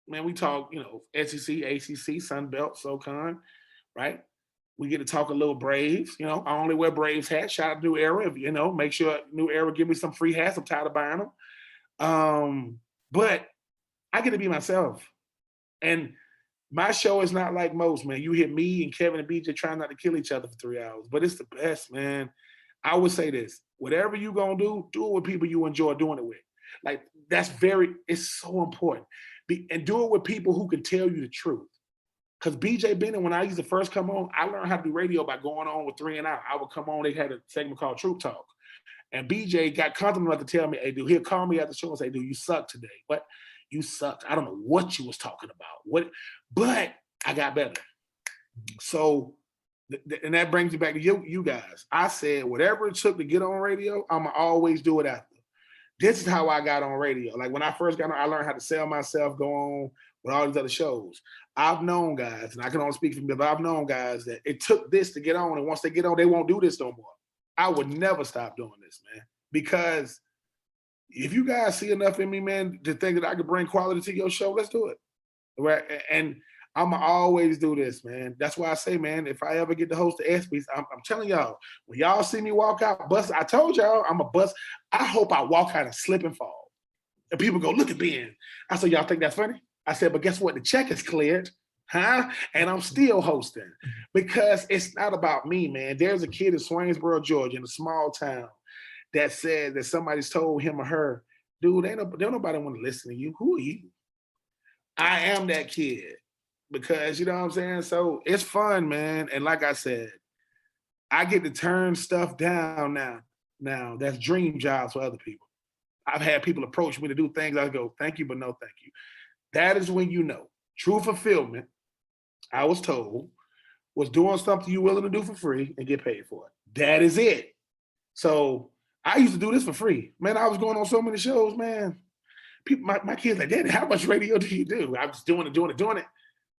S2: man, we talk, SEC, ACC, Sun Belt, SoCon, right? We get to talk a little Braves. I only wear Braves hats. Shout out to New Era. Make sure New Era give me some free hats. I'm tired of buying them. But I get to be myself. And my show is not like most, man. You hear me and Kevin and BJ trying not to kill each other for 3 hours, but it's the best, man. I would say this: whatever you gonna do it with people you enjoy doing it with. Like it's so important. And do it with people who can tell you the truth. Because BJ Bennett, when I used to first come on, I learned how to do radio by going on with 3 and Out. I would come on, they had a segment called Troupe Talk. And BJ got comfortable enough to tell me, "Hey, dude," he'll call me after the show and say, "Dude, you suck today." What? "You sucked. I don't know what you was talking about." But I got better. So, and that brings me back to you guys. I said, whatever it took to get on radio, I'm going to always do it after. This is how I got on radio. Like when I first got on, I learned how to sell myself, go on with all these other shows. I've known guys, and I can only speak for me, but I've known guys that it took this to get on. And once they get on, they won't do this no more. I would never stop doing this, man, because if you guys see enough in me, man, to think that I could bring quality to your show, let's do it. Right? And I'm going to always do this, man. That's why I say, man, if I ever get to host the ESPYs, I'm telling y'all, when y'all see me walk out, bust, I told y'all I'm a bust. I hope I walk out and slip and fall. And people go, "Look at Ben." I said, "Y'all think that's funny?" I said, "But guess what? The check is cleared, huh? And I'm still hosting because it's not about me, man. There's a kid in Swainsboro, Georgia, in a small town, that said that somebody's told him or her, "Dude, don't nobody want to listen to you. Who are you?" I am that kid because, you know what I'm saying? So it's fun, man. And like I said, I get to turn stuff down now. Now, that's dream jobs for other people. I've had people approach me to do things. I go, "Thank you, but no thank you." That is when true fulfillment, I was told, was doing something you're willing to do for free and get paid for it. That is it. So I used to do this for free. Man, I was going on so many shows, man. People, my kids like, "Daddy, how much radio do you do?" I was doing it.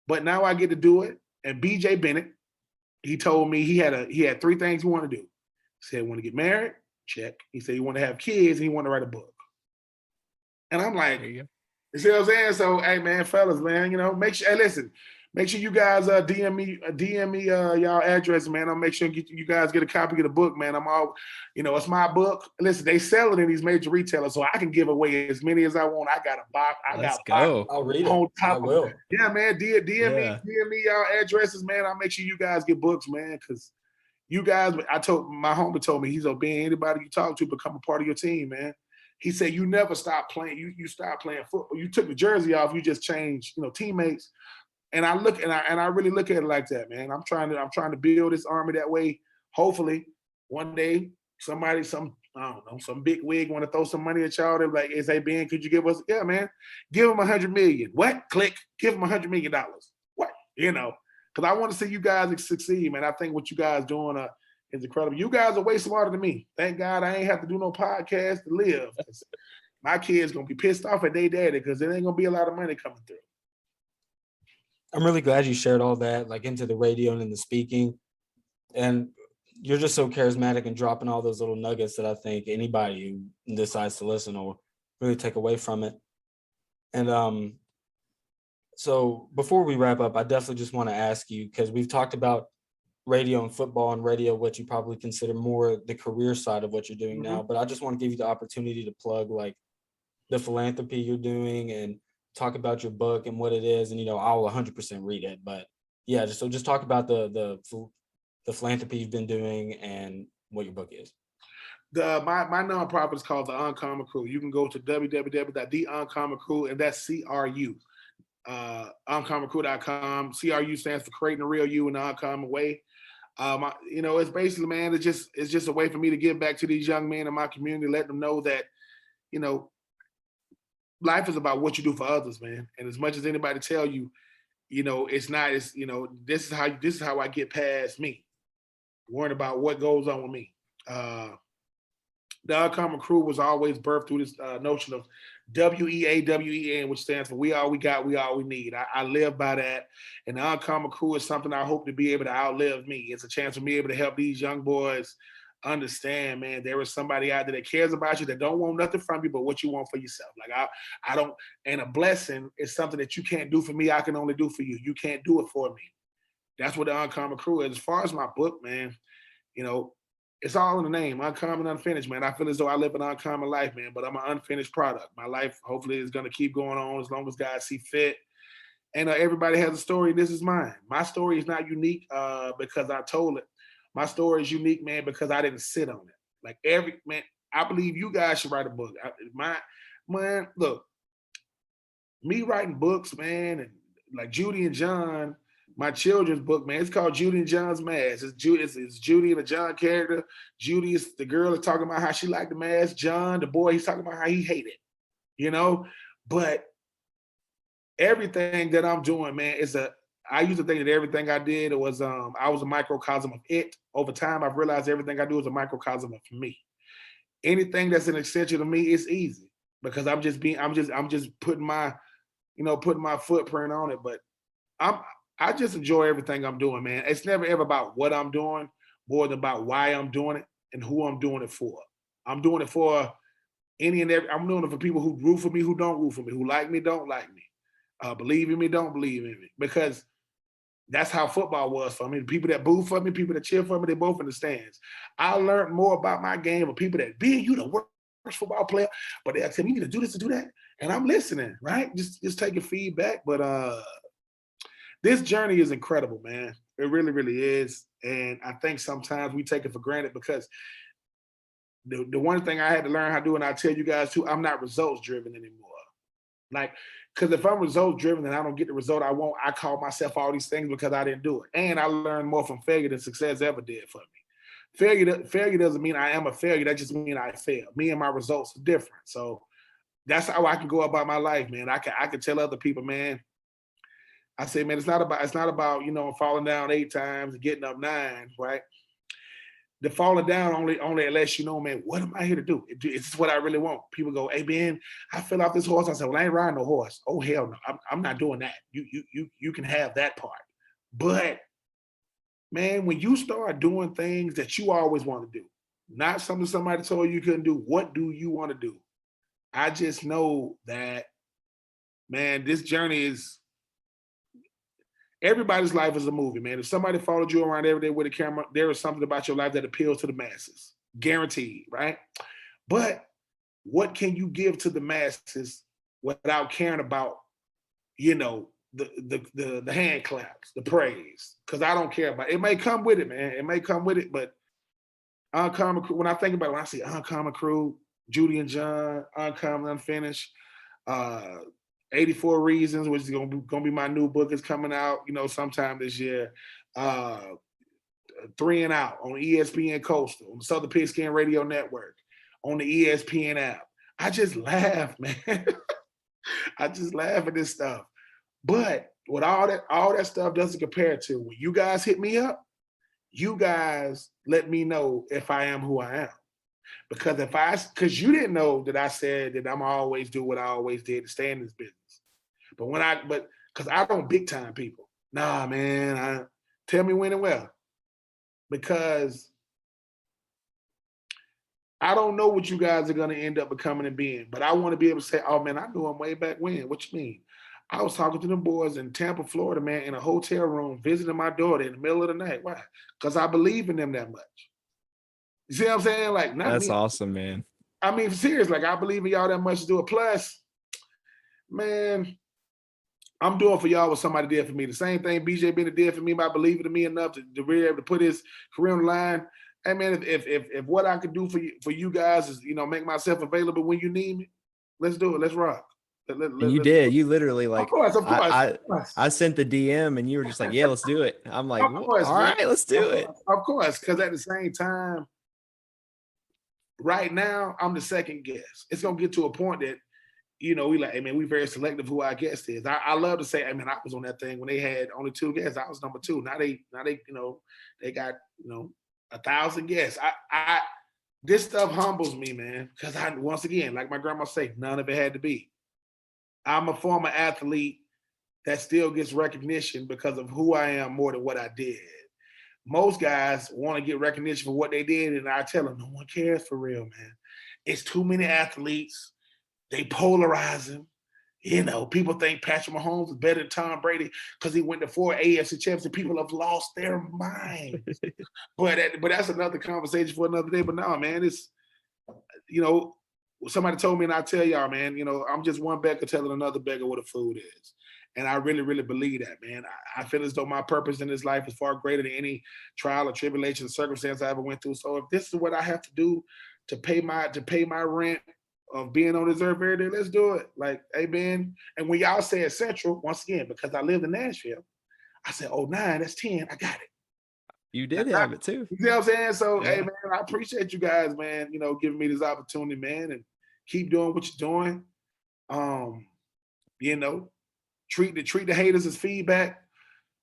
S2: But now I get to do it. And BJ Bennett, he told me he had 3 things he wanted to do. He said he wanted to get married, check. He said he wanted to have kids, and he wanted to write a book. And I'm like, you see what I'm saying? So, hey, man, fellas, man, make sure, hey, listen, Make sure you guys DM me y'all address, man. I'll make sure you guys get a copy of the book, man. I'm all, it's my book. Listen, they sell it in these major retailers, so I can give away as many as I want. I got a box.
S1: Let's go.
S3: I'll read it.
S2: On top
S3: I will.
S2: Yeah, man. DM me y'all addresses, man. I'll make sure you guys get books, man, because you guys. My homie told me, he's being anybody you talk to become a part of your team, man. He said you never stop playing. You stop playing football. You took the jersey off. You just changed, teammates. And I really look at it like that, man. I'm trying to build this army that way. Hopefully, one day some big wig want to throw some money at y'all. They're like, "Hey Ben, could you give us?" Yeah, man, give them $100 million. What? Click. Give them $100 million. What? Because I want to see you guys succeed, man. I think what you guys doing is incredible. You guys are way smarter than me. Thank God I ain't have to do no podcast to live. My kids gonna be pissed off at their daddy because there ain't gonna be a lot of money coming through.
S3: I'm really glad you shared all that, like into the radio and in the speaking. And you're just so charismatic and dropping all those little nuggets that I think anybody who decides to listen will really take away from it. And so before we wrap up, I definitely just want to ask you, because we've talked about radio and football and radio, what you probably consider more the career side of what you're doing now. But I just want to give you the opportunity to plug like the philanthropy you're doing and talk about your book and what it is. And, I'll 100% read it. But yeah, just talk about the philanthropy you've been doing and what your book is.
S2: My nonprofit is called The Uncommon Crew. You can go to www.theuncommon.crew, and that's CRU. Uncommoncrew.com. CRU stands for Creating a Real You in the Uncommon Way. It's basically, man, it's just a way for me to give back to these young men in my community, let them know that, life is about what you do for others, man. And as much as anybody tell you, this is how I get past me, worrying about what goes on with me. The Uncommon Crew was always birthed through this notion of WEAWEN, which stands for we all we got, we all we need. I live by that. And the Uncommon Crew is something I hope to be able to outlive me. It's a chance for me able to help these young boys understand, man, there is somebody out there that cares about you, that don't want nothing from you but what you want for yourself. Like I don't, and a blessing is something that you can't do for me, I can only do for you. You can't do it for me. That's what the Uncommon Crew is. As far as my book, man, it's all in the name, uncommon, unfinished, man. I feel as though I live an uncommon life, man, but I'm an unfinished product. My life hopefully is going to keep going on as long as God see fit. And everybody has a story. This is mine. My story is not unique because I told it. My story is unique, man, because I didn't sit on it. Like I believe you guys should write a book. Look, me writing books, man, and like Judy and John, my children's book, man, it's called Judy and John's Mask. It's Judy and a John character. Judy is the girl is talking about how she liked the mask. John, the boy, he's talking about how he hated it, But everything that I'm doing, man, I used to think that everything I did was I was a microcosm of it. Over time, I've realized everything I do is a microcosm of me. Anything that's an extension of me is easy because I'm just putting my footprint on it. But I just enjoy everything I'm doing, man. It's never ever about what I'm doing, more than about why I'm doing it and who I'm doing it for. I'm doing it for any and every. I'm doing it for people who root for me, who don't root for me, who like me, don't like me, believe in me, don't believe in me, because that's how football was for me. The people that boo for me, people that cheer for me, they both in the stands. I learned more about my game with people that you the worst football player, but they'll tell me you need to do this to do that, and I'm listening, right? Just taking feedback. But this journey is incredible, man. It really, really is. And I think sometimes we take it for granted because the one thing I had to learn how to do, and I tell you guys too, I'm not results driven anymore. Like, because if I'm results driven and I don't get the result I want, I call myself all these things because I didn't do it. And I learned more from failure than success ever did for me. Failure doesn't mean I am a failure. That just means I failed. Me and my results are different. So that's how I can go about my life, man. I can tell other people, man. I say, man, it's not about falling down 8 times and getting up 9, right? The falling down only lets you know, man, what am I here to do? It's what I really want. People go, hey, Ben, I fell off this horse. I said, well, I ain't riding no horse. Oh, hell no, I'm not doing that. You can have that part. But, man, when you start doing things that you always want to do, not something somebody told you couldn't do, what do you want to do? I just know that, man, this journey is, everybody's life is a movie, man. If somebody followed you around every day with a camera, there is something about your life that appeals to the masses, guaranteed, right? But what can you give to the masses without caring about, the hand claps, the praise? Because I don't care about it. It may come with it, man. It may come with it, but Uncommon Crew, when I think about it, when I see Uncommon Crew, Judy and John, Uncommon Unfinished, 84 Reasons, which is gonna be my new book, is coming out, sometime this year. 3 and Out on ESPN Coastal, on the Southern Pigskin Radio Network, on the ESPN app. I just laugh, man. I just laugh at this stuff. But what all that stuff doesn't compare to when you guys hit me up, you guys let me know if I am who I am. Because you didn't know that I said that I'm always do what I always did to stay in this business. But because I don't big time people. Nah, man, tell me when and where. Because I don't know what you guys are going to end up becoming and being, but I want to be able to say, oh man, I knew them way back when. What you mean? I was talking to them boys in Tampa, Florida, man, in a hotel room, visiting my daughter in the middle of the night. Why? Because I believe in them that much. You see what I'm saying? Like,
S1: that's awesome, man.
S2: I mean, serious, like I believe in y'all that much to do it. Plus, man, I'm doing for y'all what somebody did for me. The same thing BJ Bennett did for me by believing in me enough to be able to put his career on the line. Hey man, if what I could do for you guys is, make myself available when you need me, let's do it. Let's rock.
S1: And you did. You literally, like,
S2: of course.
S1: I sent the DM and you were just like, yeah, let's do it. I'm like, all right, let's do it.
S2: Of course, because at the same time, right now, I'm the second guest. It's gonna get to a point that, we like, hey man, we very selective who our guest is. I love to say, hey man, I was on that thing when they had only 2 guests. I was number 2. Now they they got 1,000 guests. This stuff humbles me, man, because once again, like my grandma say, none of it had to be. I'm a former athlete that still gets recognition because of who I am more than what I did. Most guys want to get recognition for what they did, and I tell them, no one cares for real, man. It's too many athletes. They polarize them. People think Patrick Mahomes is better than Tom Brady because he went to 4 AFC championships. People have lost their minds. but that's another conversation for another day. But no, man, it's, somebody told me, and I tell y'all, man, I'm just one beggar telling another beggar what the food is. And I really, really believe that, man. I feel as though my purpose in this life is far greater than any trial or tribulation or circumstance I ever went through. So if this is what I have to do to pay my rent of being on this earth every day, let's do it. Like, hey, man. And when y'all say Central, once again, because I lived in Nashville, I said, 09, that's 10. I got it.
S1: You did have it too.
S2: You know what I'm saying? So, yeah. Hey, man, I appreciate you guys, man, giving me this opportunity, man, and keep doing what you're doing. Treat the haters as feedback.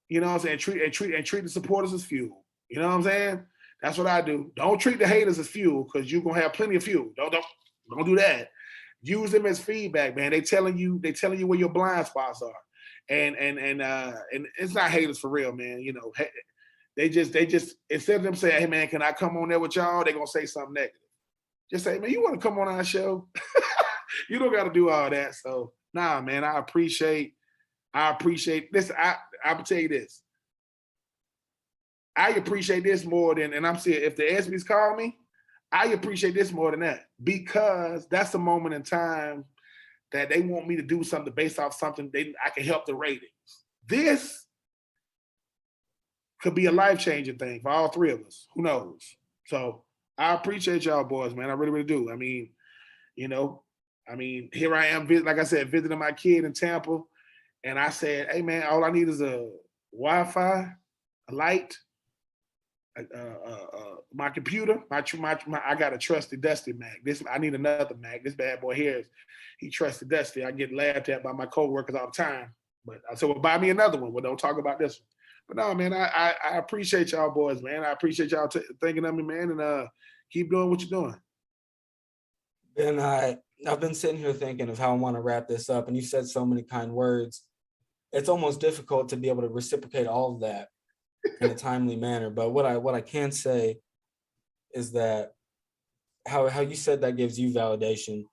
S2: You know what I'm saying? Treat the supporters as fuel. You know what I'm saying? That's what I do. Don't treat the haters as fuel because you're gonna have plenty of fuel. Don't do that. Use them as feedback, man. They telling you where your blind spots are. And it's not haters for real, man. They just instead of them saying, hey man, can I come on there with y'all? They're gonna say something negative. Just say, man, you want to come on our show? You don't got to do all that. So nah, man, I appreciate this. I'll tell you this. I appreciate this more than, and I'm saying if the ESPYs call me, I appreciate this more than that because that's the moment in time that they want me to do something based off something I can help the ratings. This could be a life-changing thing for all 3 of us. Who knows? So I appreciate y'all boys, man. I really, really do. I mean, here I am, like I said, visiting my kid in Tampa. And I said, hey, man, all I need is a Wi-Fi, a light, my computer, my I got a trusted Dusty Mac. I need another Mac. This bad boy here, he trusted Dusty. I get laughed at by my coworkers all the time. But I said, well, buy me another one. Well, don't talk about this one. But no, man, I appreciate y'all boys, man. I appreciate y'all thinking of me, man, and keep doing what you're doing.
S3: And I've been sitting here thinking of how I want to wrap this up, and you said so many kind words. It's almost difficult to be able to reciprocate all of that in a timely manner. But what I can say is that how you said that gives you validation.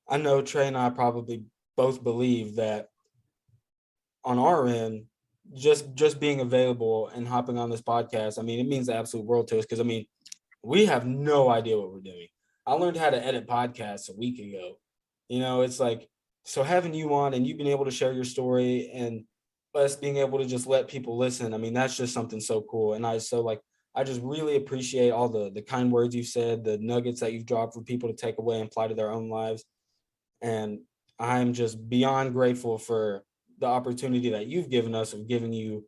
S3: I know Trey and I probably both believe that on our end, just being available and hopping on this podcast, I mean, it means the absolute world to us because, I mean, we have no idea what we're doing. I learned how to edit podcasts a week ago. You know, it's like, so having you on and you've been able to share your story and us being able to just let people listen, I mean, that's just something so cool. And I just really appreciate all the kind words you've said, the nuggets that you've dropped for people to take away and apply to their own lives. And I'm just beyond grateful for the opportunity that you've given us of giving you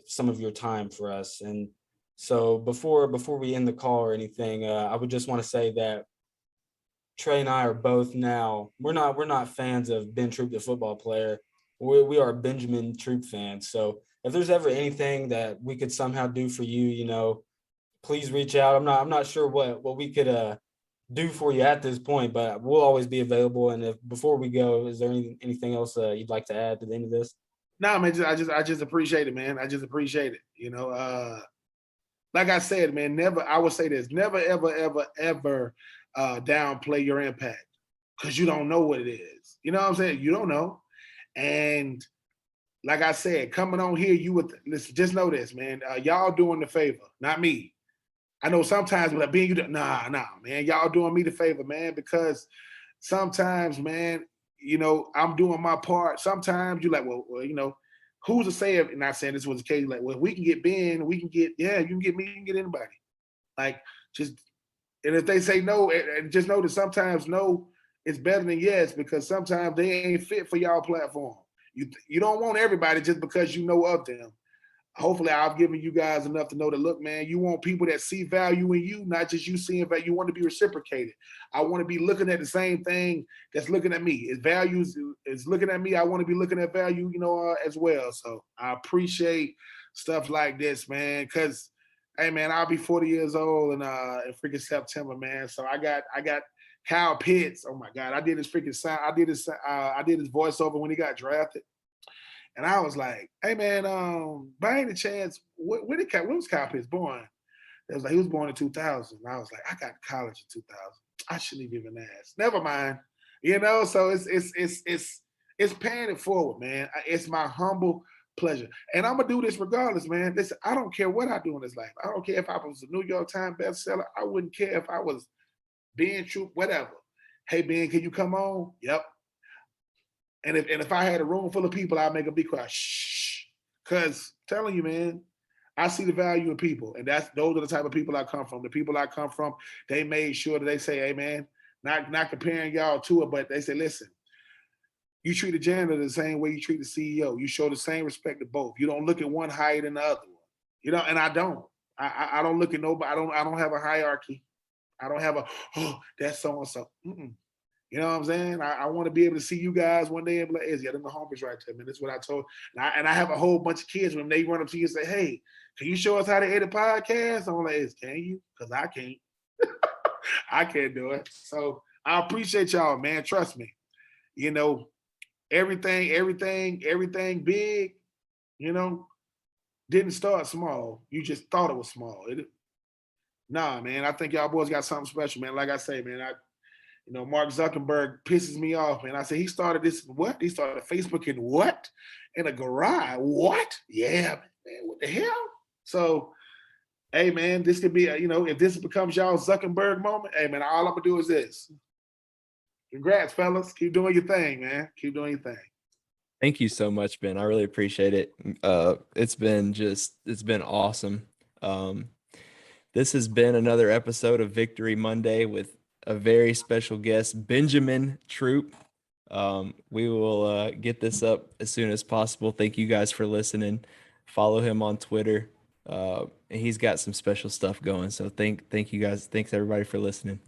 S3: some of your time for us. And so before we end the call or anything, I would just want to say that Trey and I are both now, we're not fans of Ben Troupe, the football player. We are Benjamin Troupe fans. So if there's ever anything that we could somehow do for you, you know, please reach out. I'm not sure what we could do for you at this point, but we'll always be available. And if before we go, is there anything else you'd like to add to the end of this?
S2: No, man, I just appreciate it, man. I just appreciate it. You know, like I said, man, never, I would say this, never, ever, ever, ever downplay your impact because you don't know what it is. You know what I'm saying? You don't know. And like I said, coming on here, you would listen, just know this, man. Y'all doing the favor, not me. I know sometimes like being you, nah, man, y'all doing me the favor, man, because sometimes, man, you know, I'm doing my part. Sometimes you're like, well, you know, who's to say if, not saying this was the case, like, well, we can get Ben, we can get, yeah, you can get me, you can get anybody. Like, just, and if they say no, and just know that sometimes no is better than yes, because sometimes they ain't fit for y'all platform. You don't want everybody just because you know of them. Hopefully I've given you guys enough to know that, look, man, you want people that see value in you, not just you seeing value. You want to be reciprocated. I want to be looking at the same thing that's looking at me. If values is looking at me, I want to be looking at value, you know, as well. So I appreciate stuff like this, man, because, hey, man, I'll be 40 years old in freaking September, man. So I got Kyle Pitts. Oh my God, I did his freaking sign. I did his voiceover when he got drafted. And I was like, hey man, by any chance, when was Kyle Pitts born? It was like he was born in 2000. And I was like, I got to college in 2000. I shouldn't even ask. Never mind. You know, so it's paying it forward, man. It's my humble pleasure. And I'm gonna do this regardless, man. Listen, I don't care what I do in this life. I don't care if I was a New York Times bestseller. I wouldn't care if I was Ben Troupe, whatever. Hey Ben, can you come on? Yep. And if I had a room full of people, I'd make them be quiet. Shh. Cause telling you, man, I see the value in people. And those are the type of people I come from. The people I come from, they made sure that they say, hey man, not comparing y'all to it, but they say, listen, you treat a janitor the same way you treat the CEO. You show the same respect to both. You don't look at one higher than the other one. You know, and I don't. I don't look at nobody. I don't have a hierarchy. I don't have that's so and so. You know what I'm saying? I want to be able to see you guys one day and be like, Izzy, them the homies right there, man. That's what I told. And I have a whole bunch of kids when they run up to you and say, hey, can you show us how to edit podcasts? I'm like, can you? Because I can't. I can't do it. So I appreciate y'all, man. Trust me. You know, everything big, you know, didn't start small. You just thought it was small. Nah, man. I think y'all boys got something special, man. Like I say, man, you know, Mark Zuckerberg pisses me off, man. I say, he started this, what? He started Facebook in what? In a garage. What? Yeah, man, what the hell? So, hey, man, this could be, you know, if this becomes y'all Zuckerberg moment, hey, man, all I'm going to do is this. Congrats, fellas. Keep doing your thing, man. Keep doing your thing.
S1: Thank you so much, Ben. I really appreciate it. It's been awesome. This has been another episode of Victory Monday with a very special guest, Benjamin Troupe. We will get this up as soon as possible. Thank you guys for listening. Follow him on Twitter. He's got some special stuff going. So thank you guys. Thanks everybody for listening.